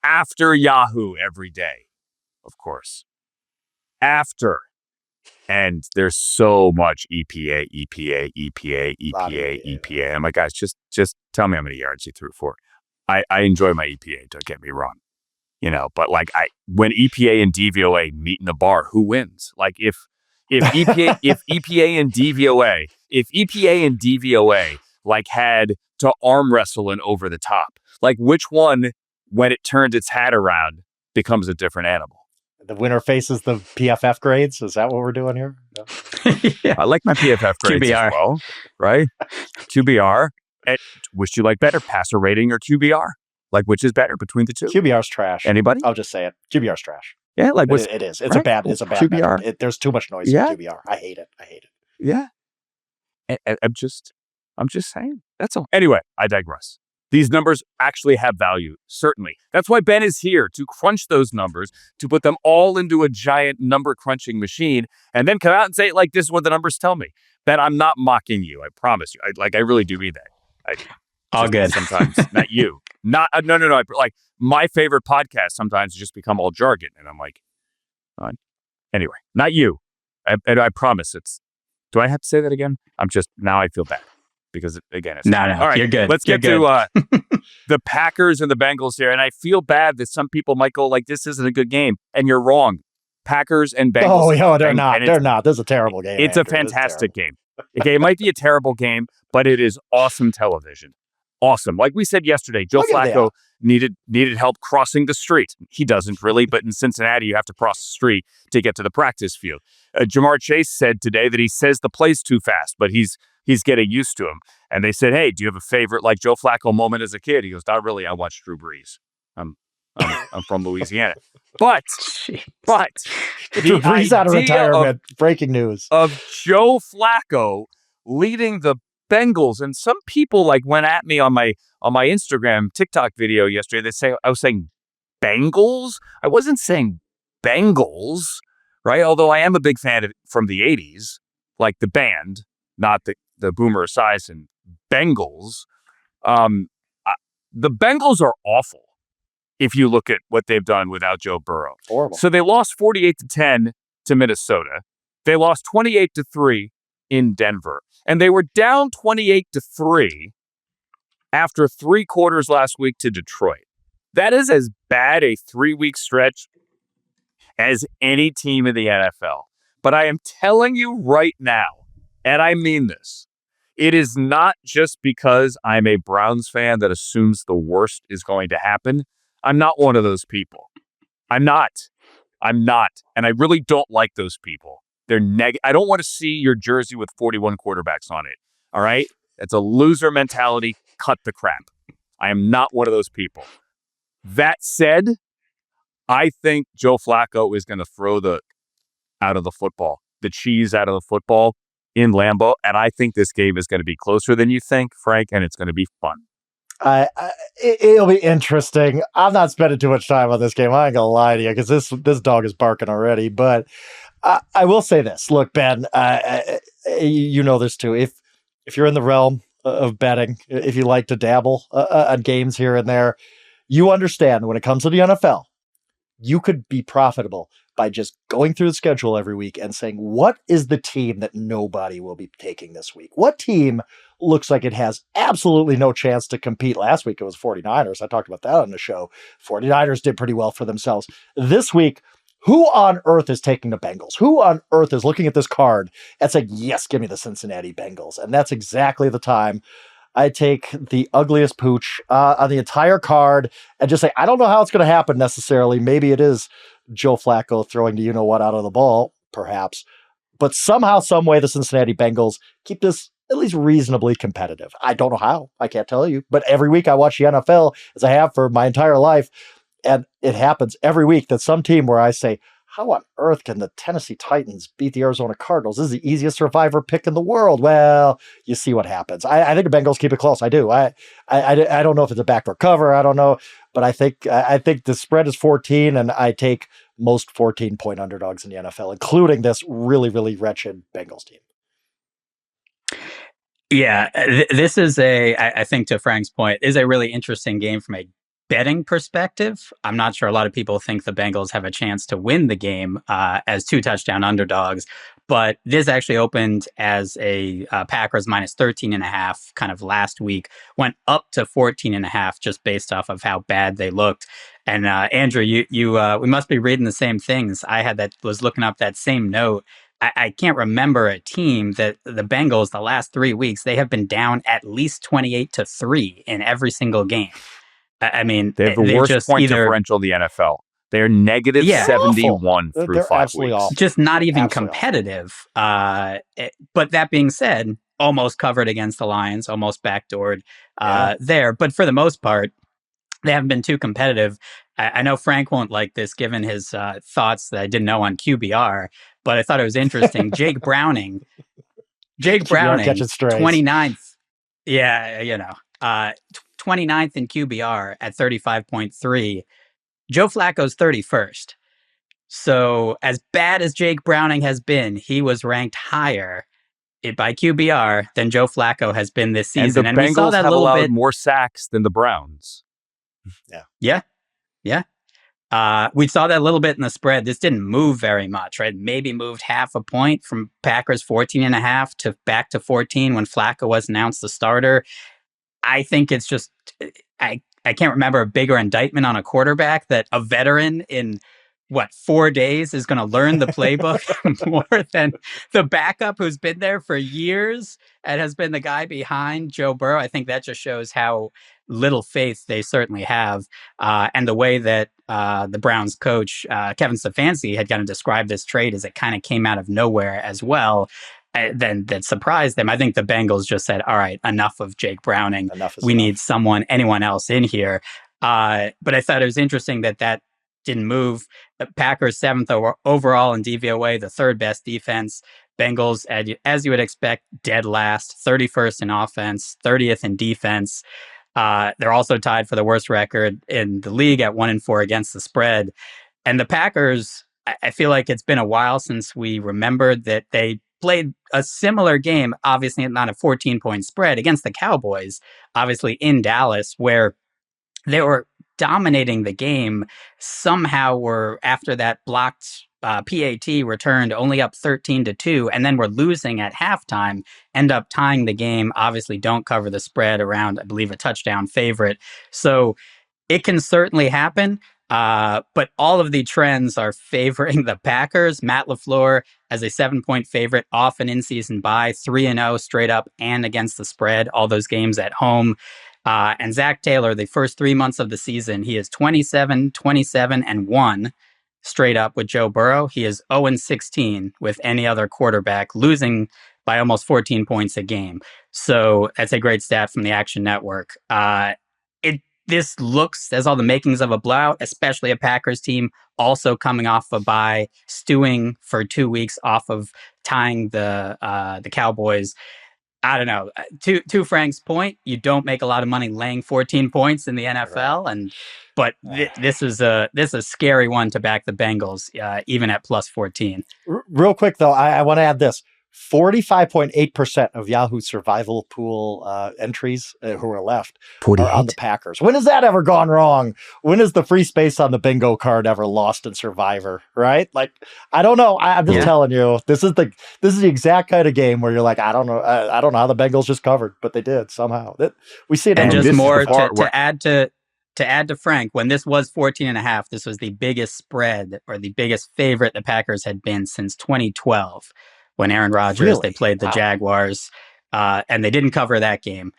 [SPEAKER 1] after Yahoo every day, of course. After. And there's so much EPA. I'm like, guys, just tell me how many yards he threw for. I enjoy my EPA, don't get me wrong. But like when EPA and DVOA meet in a bar, who wins? Like if EPA and DVOA like had to arm wrestle and over the top, like which one, when it turns its hat around, becomes a different animal?
[SPEAKER 2] The winner faces the PFF grades. Is that what we're doing here? No.
[SPEAKER 3] Yeah.
[SPEAKER 1] I like my PFF grades
[SPEAKER 3] QBR.
[SPEAKER 1] as well, right? QBR. Which do you like better, passer rating or QBR? Like, which is better between the two?
[SPEAKER 2] QBR's trash.
[SPEAKER 1] Anybody?
[SPEAKER 2] I'll just say it. QBR's trash.
[SPEAKER 1] Yeah, like
[SPEAKER 2] it is. It's right? It's a bad QBR. There's too much noise in QBR. I hate it.
[SPEAKER 1] Yeah. I'm just saying. That's all. Anyway, I digress. These numbers actually have value, certainly. That's why Ben is here, to crunch those numbers, to put them all into a giant number crunching machine, and then come out and say, like, this is what the numbers tell me. Ben, I'm not mocking you. I promise you. I really do mean that.
[SPEAKER 3] All good.
[SPEAKER 1] Sometimes, not you. No. Like, my favorite podcast sometimes just become all jargon, and I'm like, anyway, not you. And I promise it's. Do I have to say that again? Now I feel bad. Because again, it's
[SPEAKER 3] no.
[SPEAKER 1] All right,
[SPEAKER 3] you're good.
[SPEAKER 1] Let's get to the Packers and the Bengals here. And I feel bad that some people might go like, this isn't a good game. And you're wrong. Packers and Bengals.
[SPEAKER 2] Oh, they're not. They're not. This is a terrible game.
[SPEAKER 1] It's Andrew. A fantastic game. Okay, it might be a terrible game, but it is awesome television. Awesome. Like we said yesterday, Joe Flacco needed help crossing the street. He doesn't really, but in Cincinnati, you have to cross the street to get to the practice field. Jamar Chase said today that he says the play's too fast, but he's getting used to him. And they said, hey, do you have a favorite like Joe Flacco moment as a kid? He goes, not really. I watched Drew Brees. I'm from Louisiana. But
[SPEAKER 2] Drew Brees out of retirement. Breaking news
[SPEAKER 1] of Joe Flacco leading the Bengals, and some people like went at me on my Instagram TikTok video yesterday. They say I was saying Bengals. I wasn't saying Bengals, right? Although I am a big fan of from the 80s, like the band, not the Boomer Esiason Bengals. The Bengals are awful if you look at what they've done without Joe Burrow.
[SPEAKER 2] Horrible.
[SPEAKER 1] So they lost 48-10 to Minnesota. They lost 28-3 in Denver. And they were down 28-3 after 3 quarters last week to Detroit. That is as bad a 3-week stretch as any team in the NFL. But I am telling you right now, and I mean this, it is not just because I'm a Browns fan that assumes the worst is going to happen. I'm not one of those people. I'm not. And I really don't like those people. They're I don't want to see your jersey with 41 quarterbacks on it. All right? It's a loser mentality. Cut the crap. I am not one of those people. That said, I think Joe Flacco is going to throw the cheese out of the football in Lambeau. And I think this game is going to be closer than you think, Frank, and it's going to be fun.
[SPEAKER 2] It'll be interesting. I'm not spending too much time on this game. I ain't gonna lie to you because this dog is barking already. But I will say this: look, Ben, you know this too. If you're in the realm of betting, if you like to dabble on games here and there, you understand when it comes to the NFL, you could be profitable by just going through the schedule every week and saying, what is the team that nobody will be taking this week? What team looks like it has absolutely no chance to compete? Last week, it was 49ers. I talked about that on the show. 49ers did pretty well for themselves. This week, who on earth is taking the Bengals? Who on earth is looking at this card and saying, yes, give me the Cincinnati Bengals? And that's exactly the time I take the ugliest pooch on the entire card and just say, I don't know how it's going to happen necessarily. Maybe it is Joe Flacco throwing the you-know-what out of the ball, perhaps. But somehow, some way, the Cincinnati Bengals keep this at least reasonably competitive. I don't know how. I can't tell you. But every week I watch the NFL, as I have for my entire life, and it happens every week that some team where I say, how on earth can the Tennessee Titans beat the Arizona Cardinals? This is the easiest survivor pick in the world. Well, you see what happens. I think the Bengals keep it close. I do. I don't know if it's a backdoor cover. I don't know. But I think the spread is 14, and I take most 14-point underdogs in the NFL, including this really, really wretched Bengals team.
[SPEAKER 3] Yeah, this is I think to Frank's point, is a really interesting game from a betting perspective. I'm not sure a lot of people think the Bengals have a chance to win the game as 2 touchdown underdogs, But this actually opened as a Packers minus 13.5 kind of last week, went up to 14.5 just based off of how bad they looked. And Andrew, we must be reading the same things. Was looking up that same note. I can't remember a team that the Bengals the last 3 weeks, they have been down at least 28-3 in every single game. I mean,
[SPEAKER 1] they have the worst point differential in the NFL. They're negative 71 through 5 weeks.
[SPEAKER 2] Awful.
[SPEAKER 3] Just not even competitive. But that being said, almost covered against the Lions, almost backdoored there. But for the most part, they haven't been too competitive. I know Frank won't like this given his thoughts that I didn't know on QBR, but I thought it was interesting. Jake Browning, 29th. Yeah, 29th in QBR at 35.3. Joe Flacco's 31st. So as bad as Jake Browning has been, he was ranked higher by QBR than Joe Flacco has been this season.
[SPEAKER 1] And the Bengals have allowed more sacks than the Browns.
[SPEAKER 3] Yeah. We saw that a little bit in the spread. This didn't move very much, right? Maybe moved half a point from Packers 14.5 to back to 14 when Flacco was announced the starter. I think it's just, I can't remember a bigger indictment on a quarterback that a veteran in 4 days is going to learn the playbook more than the backup who's been there for years and has been the guy behind Joe Burrow. I think that just shows how little faith they certainly have. And the way that the Browns coach, Kevin Stefanski, had kind of described this trade as it kind of came out of nowhere as well. Then that surprised them. I think the Bengals just said, all right, enough of Jake Browning. We need anyone else in here. But I thought it was interesting that didn't move. Packers 7th overall in DVOA, the third best defense. Bengals, as you would expect, dead last, 31st in offense, 30th in defense. They're also tied for the worst record in the league at 1-4 against the spread. And the Packers, I feel like it's been a while since we remembered that they played a similar game, obviously not a 14-point spread, against the Cowboys, obviously in Dallas, where they were dominating the game. Somehow were, after that blocked PAT returned, only up 13-2, and then we're losing at halftime, end up tying the game, obviously don't cover the spread around, I believe, a touchdown favorite. So it can certainly happen. But all of the trends are favoring the Packers. Matt LaFleur as a 7-point favorite off an in-season bye, 3-0 straight up and against the spread, all those games at home. And Zach Taylor, the first 3 months of the season, he is 27, 27, and 1 straight up with Joe Burrow. He is 0-16 with any other quarterback, losing by almost 14 points a game. So that's a great stat from the Action Network. This looks as all the makings of a blowout, especially a Packers team also coming off a bye, stewing for 2 weeks off of tying the Cowboys. I don't know. To Frank's point, you don't make a lot of money laying 14 points in the NFL, but this is a scary one to back the Bengals, even at plus 14.
[SPEAKER 2] Real quick though, I want to add this: 45.8% of Yahoo survival pool entries who are left
[SPEAKER 4] 48.
[SPEAKER 2] Are on the Packers. When has that ever gone wrong? When has the free space on the bingo card ever lost in Survivor? Right? Like, I don't know. I'm just telling you, this is the exact kind of game where you're like, I don't know how the Bengals just covered, but they did somehow. We see it.
[SPEAKER 3] And just more to add to Frank, when this was 14.5, this was the biggest spread or the biggest favorite the Packers had been since 2012. When Aaron Rodgers, they played the Jaguars, and they didn't cover that game.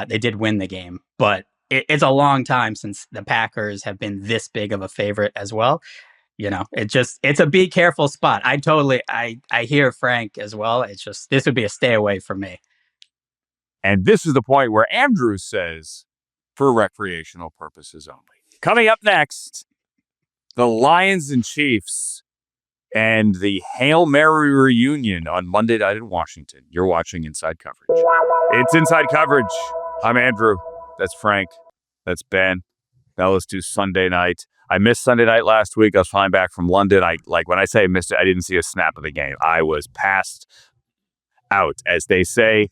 [SPEAKER 3] They did win the game, but it's a long time since the Packers have been this big of a favorite as well. It's a be careful spot. I hear Frank as well. It's just, this would be a stay away from me.
[SPEAKER 1] And this is the point where Andrew says, for recreational purposes only. Coming up next, the Lions and Chiefs. And the Hail Mary reunion on Monday night in Washington. You're watching Inside Coverage. It's Inside Coverage. I'm Andrew. That's Frank. That's Ben. Now let's do Sunday night. I missed Sunday night last week. I was flying back from London. When I say I missed it, I didn't see a snap of the game. I was past out, as they say,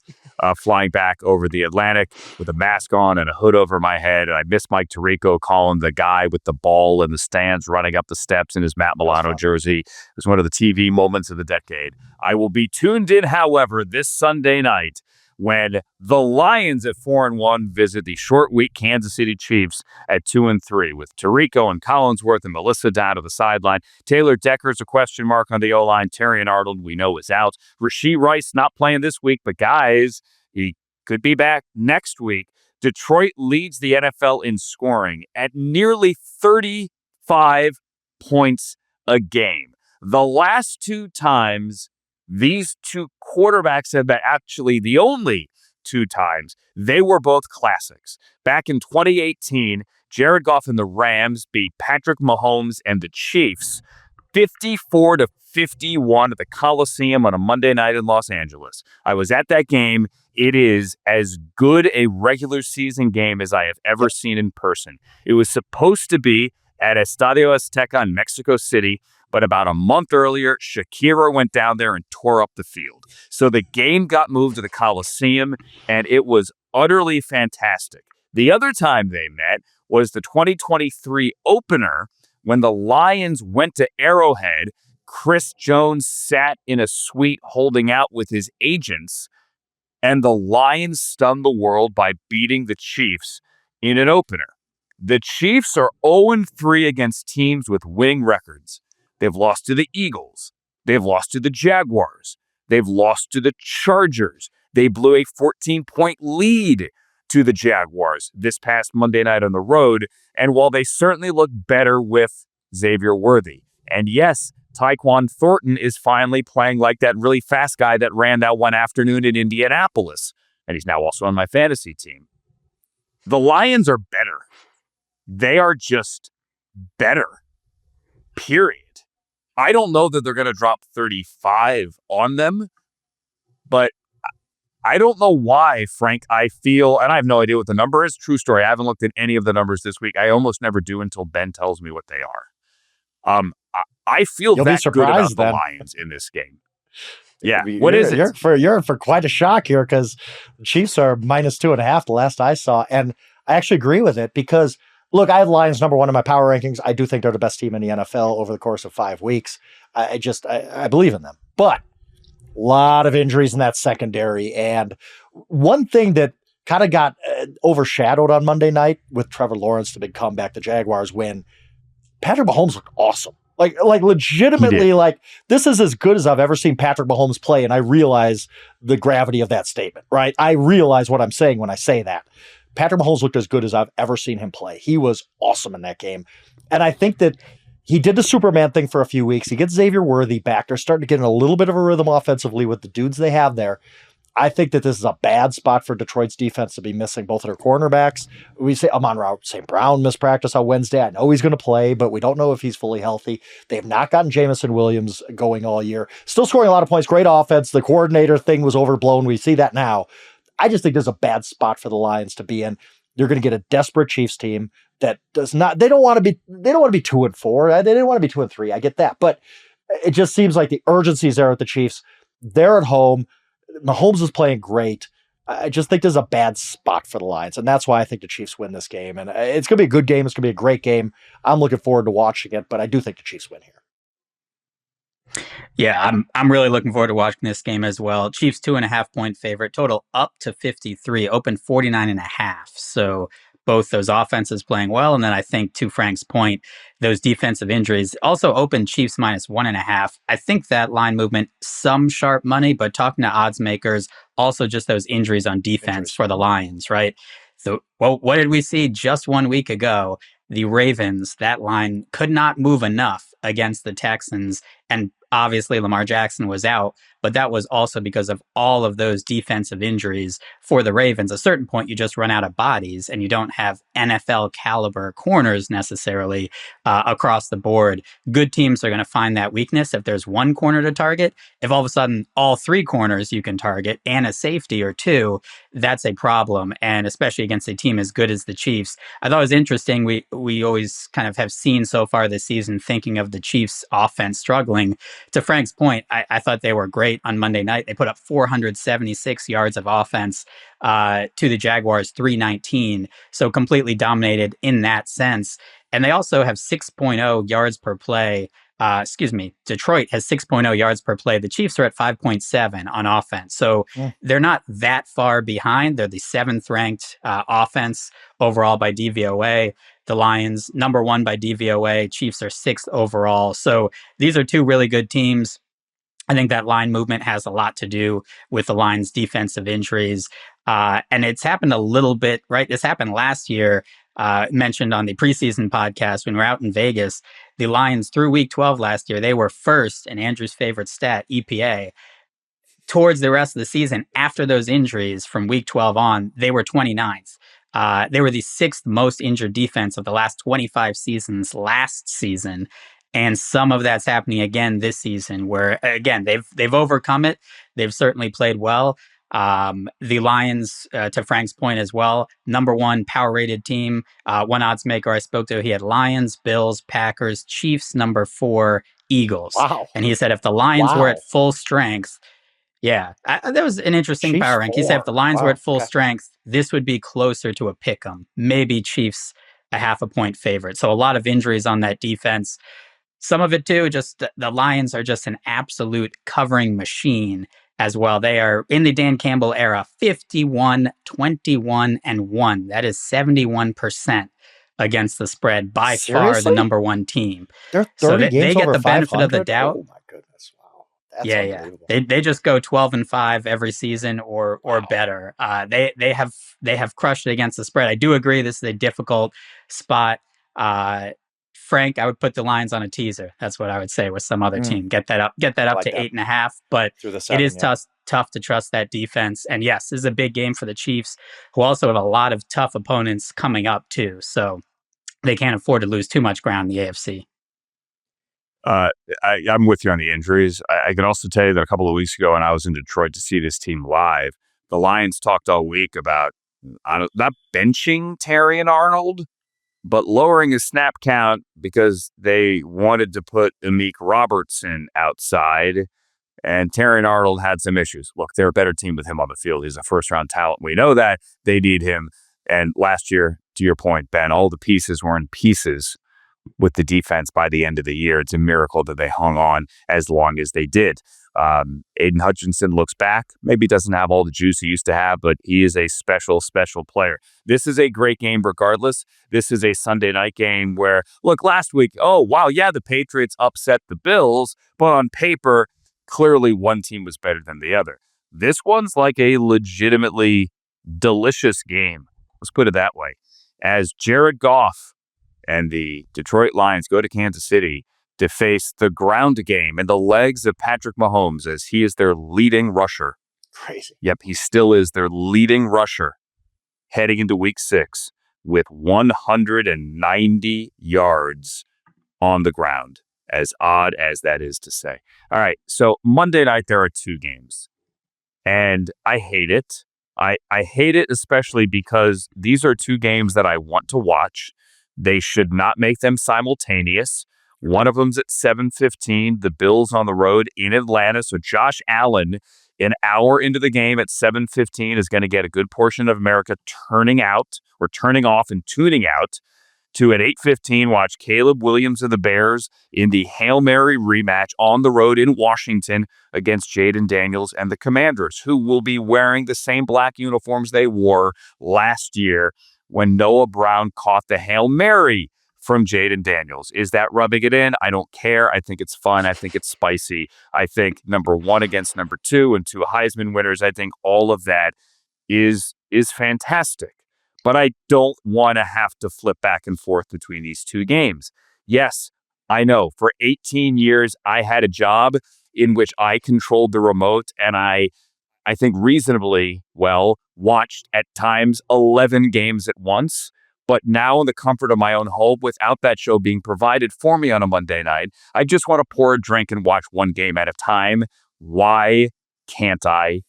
[SPEAKER 1] flying back over the Atlantic with a mask on and a hood over my head. And I miss Mike Tirico calling the guy with the ball in the stands running up the steps in his Matt Milano jersey. It was one of the TV moments of the decade. I will be tuned in, however, this Sunday night when the Lions at 4-1 visit the short week Kansas City Chiefs at 2-3, with Tirico and Collinsworth and Melissa down to the sideline. Taylor Decker's a question mark on the O-line. Terrion Arnold, we know, is out. Rashee Rice not playing this week, but guys, he could be back next week. Detroit leads the NFL in scoring at nearly 35 points a game. The last two times these two quarterbacks have been actually the only two times they were both classics. Back in 2018, Jared Goff and the Rams beat Patrick Mahomes and the Chiefs 54-51 at the Coliseum on a Monday night in Los Angeles. I was at that game. It is as good a regular season game as I have ever seen in person. It was supposed to be at Estadio Azteca in Mexico City, but about a month earlier, Shakira went down there and tore up the field. So the game got moved to the Coliseum, and it was utterly fantastic. The other time they met was the 2023 opener when the Lions went to Arrowhead. Chris Jones sat in a suite holding out with his agents, and the Lions stunned the world by beating the Chiefs in an opener. The Chiefs are 0-3 against teams with winning records. They've lost to the Eagles. They've lost to the Jaguars. They've lost to the Chargers. They blew a 14-point lead to the Jaguars this past Monday night on the road. And while they certainly look better with Xavier Worthy, and yes, Tyquan Thornton is finally playing like that really fast guy that ran that one afternoon in Indianapolis, and he's now also on my fantasy team. The Lions are better. They are just better, period. I don't know that they're going to drop 35 on them, but I don't know why, Frank. I feel, and I have no idea what the number is. True story. I haven't looked at any of the numbers this week. I almost never do until Ben tells me what they are. I feel
[SPEAKER 2] You'll
[SPEAKER 1] that good about
[SPEAKER 2] then.
[SPEAKER 1] the Lions in this game. Yeah. What is it?
[SPEAKER 2] You're for quite a shock here, because the Chiefs are -2.5 the last I saw. And I actually agree with it because, look, I have Lions number one in my power rankings. I do think they're the best team in the NFL over the course of 5 weeks. I believe in them. But a lot of injuries in that secondary. And one thing that kind of got overshadowed on Monday night with Trevor Lawrence, the big comeback, the Jaguars win, Patrick Mahomes looked awesome. Like legitimately, like this is as good as I've ever seen Patrick Mahomes play. And I realize the gravity of that statement, right? I realize what I'm saying when I say that. Patrick Mahomes looked as good as I've ever seen him play. He was awesome in that game. And I think that he did the Superman thing for a few weeks. He gets Xavier Worthy back. They're starting to get in a little bit of a rhythm offensively with the dudes they have there. I think that this is a bad spot for Detroit's defense to be missing both of their cornerbacks. We say Amon-Ra St. Brown missed practice on Wednesday. I know he's going to play, but we don't know if he's fully healthy. They have not gotten Jamison Williams going all year. Still scoring a lot of points. Great offense. The coordinator thing was overblown. We see that now. I just think there's a bad spot for the Lions to be in. You're going to get a desperate Chiefs team that does not, they don't want to be 2-4. They didn't want to be 2-3. I get that. But it just seems like the urgency is there at the Chiefs. They're at home. Mahomes is playing great. I just think there's a bad spot for the Lions, and that's why I think the Chiefs win this game. And it's going to be a good game. It's going to be a great game. I'm looking forward to watching it, but I do think the Chiefs win here.
[SPEAKER 3] Yeah, I'm really looking forward to watching this game as well. Chiefs 2.5-point favorite, total up to 53, open 49.5. So both those offenses playing well. And then I think, to Frank's point, those defensive injuries also open Chiefs -1.5. I think that line movement, some sharp money, but talking to odds makers, also just those injuries on defense for the Lions, right? So, well, what did we see just 1 week ago? The Ravens, that line could not move enough against the Texans. And obviously Lamar Jackson was out, but that was also because of all of those defensive injuries for the Ravens. At a certain point, you just run out of bodies and you don't have NFL caliber corners necessarily across the board. Good teams are going to find that weakness if there's one corner to target. If all of a sudden all three corners you can target and a safety or two, that's a problem. And especially against a team as good as the Chiefs. I thought it was interesting. We always kind of have seen so far this season thinking of the Chiefs offense struggling. To Frank's point, I thought they were great Detroit on Monday night. They put up 476 yards of offense to the Jaguars 319. So completely dominated in that sense. And they also have 6.0 yards per play. Detroit has 6.0 yards per play. The Chiefs are at 5.7 on offense. So they're not that far behind. They're the 7th ranked offense overall by DVOA. The Lions, number 1 by DVOA. Chiefs are 6th overall. So these are two really good teams. I think that line movement has a lot to do with the Lions' defensive injuries. And it's happened a little bit, right? This happened last year, mentioned on the preseason podcast when we were out in Vegas. The Lions, through week 12 last year, they were first in Andrew's favorite stat, EPA. Towards the rest of the season, after those injuries from week 12 on, they were 29th. They were the 6th most injured defense of the last 25 seasons last season. And some of that's happening again this season where, again, they've overcome it. They've certainly played well. The Lions, to Frank's point as well, number 1 power rated team. One odds maker I spoke to, he had Lions, Bills, Packers, Chiefs, number 4, Eagles.
[SPEAKER 2] Wow.
[SPEAKER 3] And he said if the Lions were at full strength, that was an interesting
[SPEAKER 2] Chiefs
[SPEAKER 3] power rank. He said if the Lions were at full strength, this would be closer to a pick 'em. Maybe Chiefs a half a point favorite. So a lot of injuries on that defense. Some of it too, just the Lions are just an absolute covering machine as well. They are in the Dan Campbell era, 51, 21, and 1. That is 71% against the spread, by far the number 1 team.
[SPEAKER 2] They're 30 games
[SPEAKER 3] they get
[SPEAKER 2] over
[SPEAKER 3] the benefit of the doubt.
[SPEAKER 2] Oh my goodness. Wow. That's unbelievable.
[SPEAKER 3] They just go 12-5 every season or better. They have crushed it against the spread. I do agree this is a difficult spot. Frank, I would put the Lions on a teaser. That's what I would say with some other team. Get that up to 8.5. But it is tough to trust that defense. And yes, this is a big game for the Chiefs, who also have a lot of tough opponents coming up too. So they can't afford to lose too much ground in the AFC.
[SPEAKER 1] I'm with you on the injuries. I can also tell you that a couple of weeks ago when I was in Detroit to see this team live, the Lions talked all week about not benching Terry and Arnold, but lowering his snap count because they wanted to put Amik Robertson outside, and Terry and Arnold had some issues. Look, they're a better team with him on the field. He's a first-round talent. We know that. They need him. And last year, to your point, Ben, all the pieces were in pieces with the defense by the end of the year. It's a miracle that they hung on as long as they did. Aiden Hutchinson looks back, maybe doesn't have all the juice he used to have, but he is a special, special player. This is a great game regardless. This is a Sunday night game where, look, last week, the Patriots upset the Bills, but on paper, clearly one team was better than the other. This one's like a legitimately delicious game. Let's put it that way. As Jared Goff and the Detroit Lions go to Kansas City to face the ground game and the legs of Patrick Mahomes as he is their leading rusher.
[SPEAKER 2] Crazy.
[SPEAKER 1] Yep, he still is their leading rusher heading into week 6 with 190 yards on the ground, as odd as that is to say. All right, so Monday night there are 2 games, and I hate it. I hate it especially because these are 2 games that I want to watch. They should not make them simultaneous. One of them's at 7:15, the Bills on the road in Atlanta. So Josh Allen, an hour into the game at 7:15, is going to get a good portion of America turning off and tuning out to at 8:15 watch Caleb Williams of the Bears in the Hail Mary rematch on the road in Washington against Jaden Daniels and the Commanders, who will be wearing the same black uniforms they wore last year when Noah Brown caught the Hail Mary from Jaden Daniels. Is that rubbing it in? I don't care. I think it's fun. I think it's spicy. I think number 1 against number 2 and 2 Heisman winners. I think all of that is fantastic. But I don't want to have to flip back and forth between these 2 games. Yes, I know. For 18 years, I had a job in which I controlled the remote, and I think reasonably well watched at times 11 games at once. But now in the comfort of my own home, without that show being provided for me on a Monday night, I just want to pour a drink and watch one game at a time. Why can't I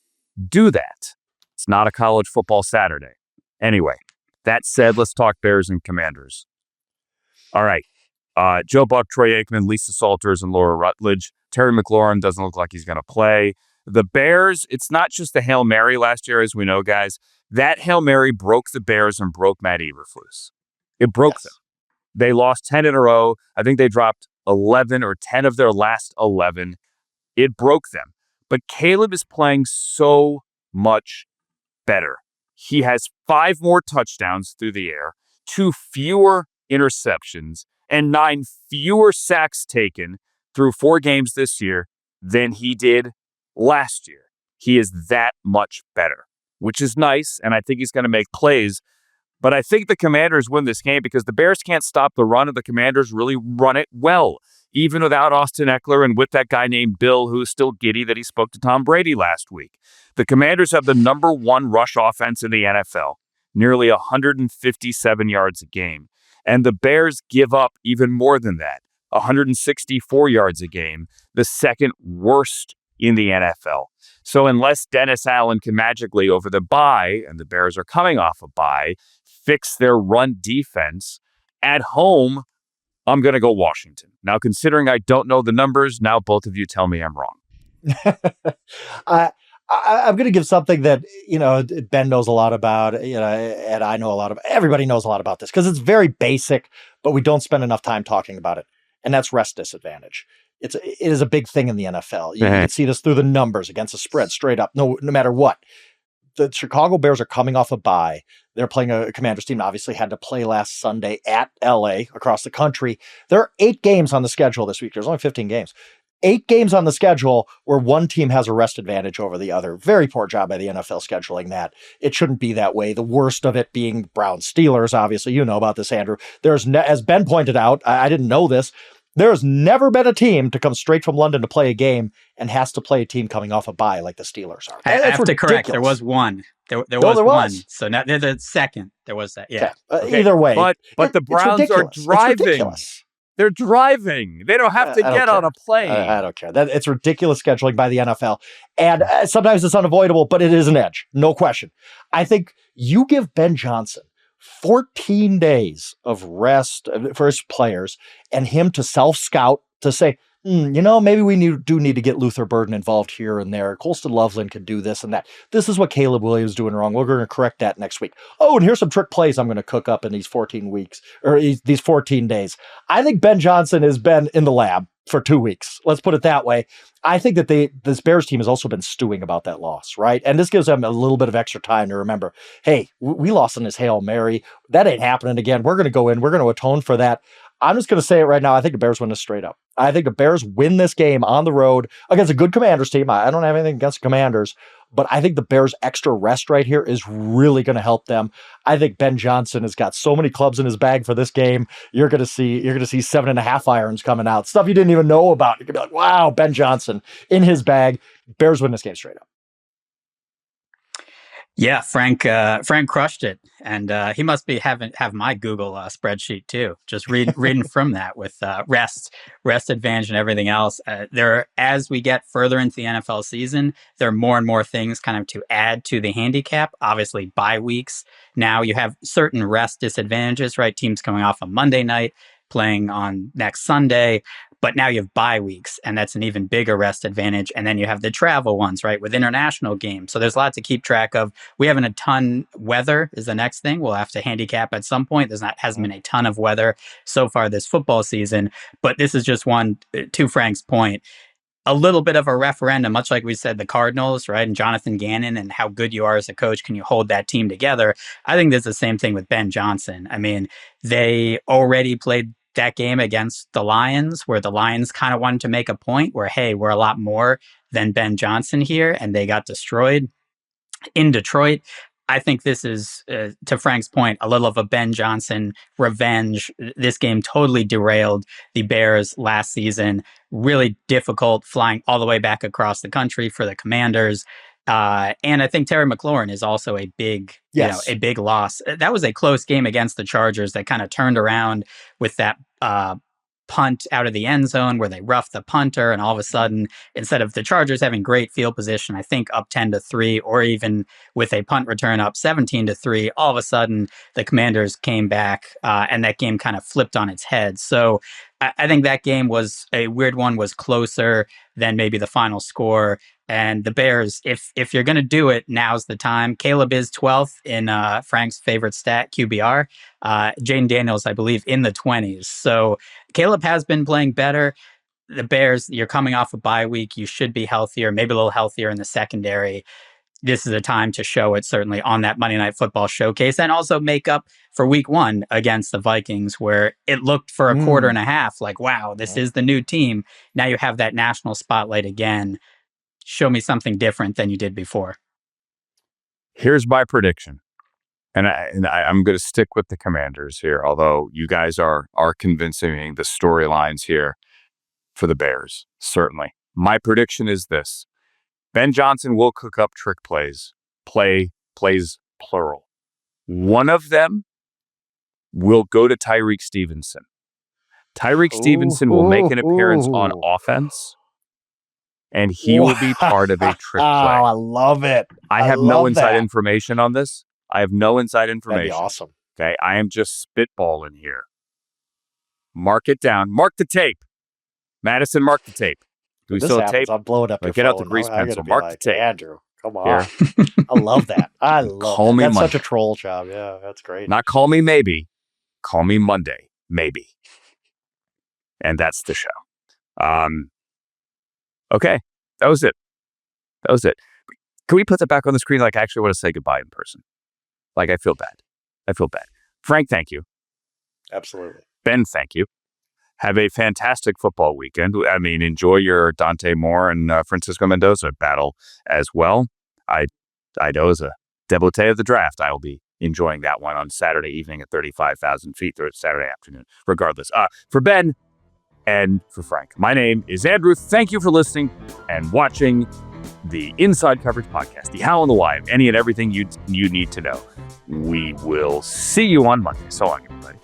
[SPEAKER 1] do that? It's not a college football Saturday. Anyway, that said, let's talk Bears and Commanders. All right. Joe Buck, Troy Aikman, Lisa Salters, and Laura Rutledge. Terry McLaurin doesn't look like he's going to play. The Bears, it's not just the Hail Mary last year, as we know, guys. That Hail Mary broke the Bears and broke Matt Eberflus. It broke them. They lost 10 in a row. I think they dropped 11 or 10 of their last 11. It broke them. But Caleb is playing so much better. He has 5 more touchdowns through the air, 2 fewer interceptions, and 9 fewer sacks taken through 4 games this year than he did last year. He is that much better, which is nice, and I think he's going to make plays. But I think the Commanders win this game because the Bears can't stop the run, and the Commanders really run it well, even without Austin Eckler and with that guy named Bill, who's still giddy that he spoke to Tom Brady last week. The Commanders have the number 1 rush offense in the NFL, nearly 157 yards a game. And the Bears give up even more than that, 164 yards a game, the second worst in the NFL. So unless Dennis Allen can magically, over the bye, and the Bears are coming off a bye, fix their run defense at home, I'm going to go Washington. Now, considering I don't know the numbers, now both of you tell me I'm wrong.
[SPEAKER 2] I'm going to give something that, Ben knows a lot about, and I know a lot of, everybody knows a lot about this because it's very basic, but we don't spend enough time talking about it. And that's rest disadvantage. It is a big thing in the NFL. You can see this through the numbers against the spread straight up, no matter what. The Chicago Bears are coming off a bye. They're playing a Commanders team, obviously had to play last Sunday at LA across the country. There are 8 games on the schedule this week. There's only 15 games. 8 games on the schedule where one team has a rest advantage over the other. Very poor job by the NFL scheduling that. It shouldn't be that way. The worst of it being Browns Steelers, obviously. You know about this, Andrew. As Ben pointed out, I didn't know this, there's never been a team to come straight from London to play a game and has to play a team coming off a bye like the Steelers are.
[SPEAKER 3] I have to correct. There was one. There was one. So now they're the second. There was that. Yeah.
[SPEAKER 2] Okay. Either way.
[SPEAKER 1] But the Browns are driving. They're driving. They don't have to get on a plane.
[SPEAKER 2] I don't care. It's ridiculous scheduling by the NFL. And sometimes it's unavoidable, but it is an edge. No question. I think you give Ben Johnson 14 days of rest for his players and him to self-scout to say, maybe we do need to get Luther Burden involved here and there. Colston Loveland could do this and that. This is what Caleb Williams is doing wrong. We're going to correct that next week. Oh, and here's some trick plays I'm going to cook up in these 14 weeks or these 14 days. I think Ben Johnson has been in the lab for 2 weeks. Let's put it that way. I think that this Bears team has also been stewing about that loss, right? And this gives them a little bit of extra time to remember, hey, we lost in this Hail Mary. That ain't happening again. We're going to go in. We're going to atone for that. I'm just going to say it right now. I think the Bears win this straight up. I think the Bears win this game on the road against a good Commanders team. I don't have anything against Commanders, but I think the Bears' extra rest right here is really going to help them. I think Ben Johnson has got so many clubs in his bag for this game. You're going to see 7.5 irons coming out, stuff you didn't even know about. You could be like, wow, Ben Johnson in his bag. Bears win this game straight up.
[SPEAKER 3] Yeah, Frank crushed it, and he must be have my Google spreadsheet too. Just reading from that with rest advantage and everything else. As we get further into the NFL season, there are more and more things kind of to add to the handicap. Obviously, bye weeks. Now you have certain rest disadvantages, right? Teams coming off a Monday night, playing on next Sunday. But now you have bye weeks, and that's an even bigger rest advantage. And then you have the travel ones, right, with international games. So there's a lot to keep track of. We haven't a ton. Weather is the next thing. We'll have to handicap at some point. Hasn't been a ton of weather so far this football season. But this is just one, to Frank's point, a little bit of a referendum, much like we said, the Cardinals, right, and Jonathan Gannon and how good you are as a coach. Can you hold that team together? I think there's the same thing with Ben Johnson. I mean, they already played that game against the Lions, where the Lions kind of wanted to make a point where, hey, we're a lot more than Ben Johnson here, and they got destroyed in Detroit. I think this is, to Frank's point, a little of a Ben Johnson revenge. This game totally derailed the Bears last season. Really difficult flying all the way back across the country for the Commanders. And I think Terry McLaurin is also a big loss. That was a close game against the Chargers that kind of turned around with that punt out of the end zone where they roughed the punter, and all of a sudden, instead of the Chargers having great field position, I think up 10-3, or even with a punt return up 17-3, all of a sudden the Commanders came back, and that game kind of flipped on its head. So I think that game was a weird one, was closer than maybe the final score. And the Bears, if you're going to do it, now's the time. Caleb is 12th in Frank's favorite stat, QBR. Jaden Daniels, I believe, in the 20s. So Caleb has been playing better. The Bears, you're coming off a bye week. You should be healthier, maybe a little healthier in the secondary. This is a time to show it, certainly on that Monday Night Football showcase, and also make up for week one against the Vikings, where it looked for a quarter and a half like, wow, this is the new team. Now you have that national spotlight again. Show me something different than you did before.
[SPEAKER 1] Here's my prediction. And I'm going to stick with the Commanders here, although you guys are convincing the storylines here for the Bears, certainly. My prediction is this. Ben Johnson will cook up trick plays, plays plural. One of them will go to Tyreek Stevenson. Tyreek Stevenson will make an appearance on offense, and he will be part of a trick play.
[SPEAKER 2] Oh, I love it.
[SPEAKER 1] I have no inside information on this. I have no inside information.
[SPEAKER 2] That'd be awesome.
[SPEAKER 1] Okay, I am just spitballing here. Mark it down. Mark the tape. Madison, mark the tape. Do we still have tape?
[SPEAKER 2] I'm blowing up your
[SPEAKER 1] Get
[SPEAKER 2] phone.
[SPEAKER 1] out the grease pencil. Mark the tape.
[SPEAKER 2] Andrew, come on. I love that. I love
[SPEAKER 1] Call
[SPEAKER 2] that.
[SPEAKER 1] me
[SPEAKER 2] That's
[SPEAKER 1] Monday.
[SPEAKER 2] such a troll job. Yeah, that's great.
[SPEAKER 1] Not call me maybe. Call me Monday. Maybe. And that's the show. Okay. That was it. Can we put that back on the screen? Like, I actually want to say goodbye in person. Like, I feel bad. Frank, thank you.
[SPEAKER 2] Absolutely.
[SPEAKER 1] Ben, thank you. Have a fantastic football weekend. I mean, enjoy your Dante Moore and Francisco Mendoza battle as well. I know as a devotee of the draft, I will be enjoying that one on Saturday evening at 35,000 feet or Saturday afternoon, regardless. For Ben and for Frank, my name is Andrew. Thank you for listening and watching the Inside Coverage Podcast, the how and the why of any and everything you need to know. We will see you on Monday. So long, everybody.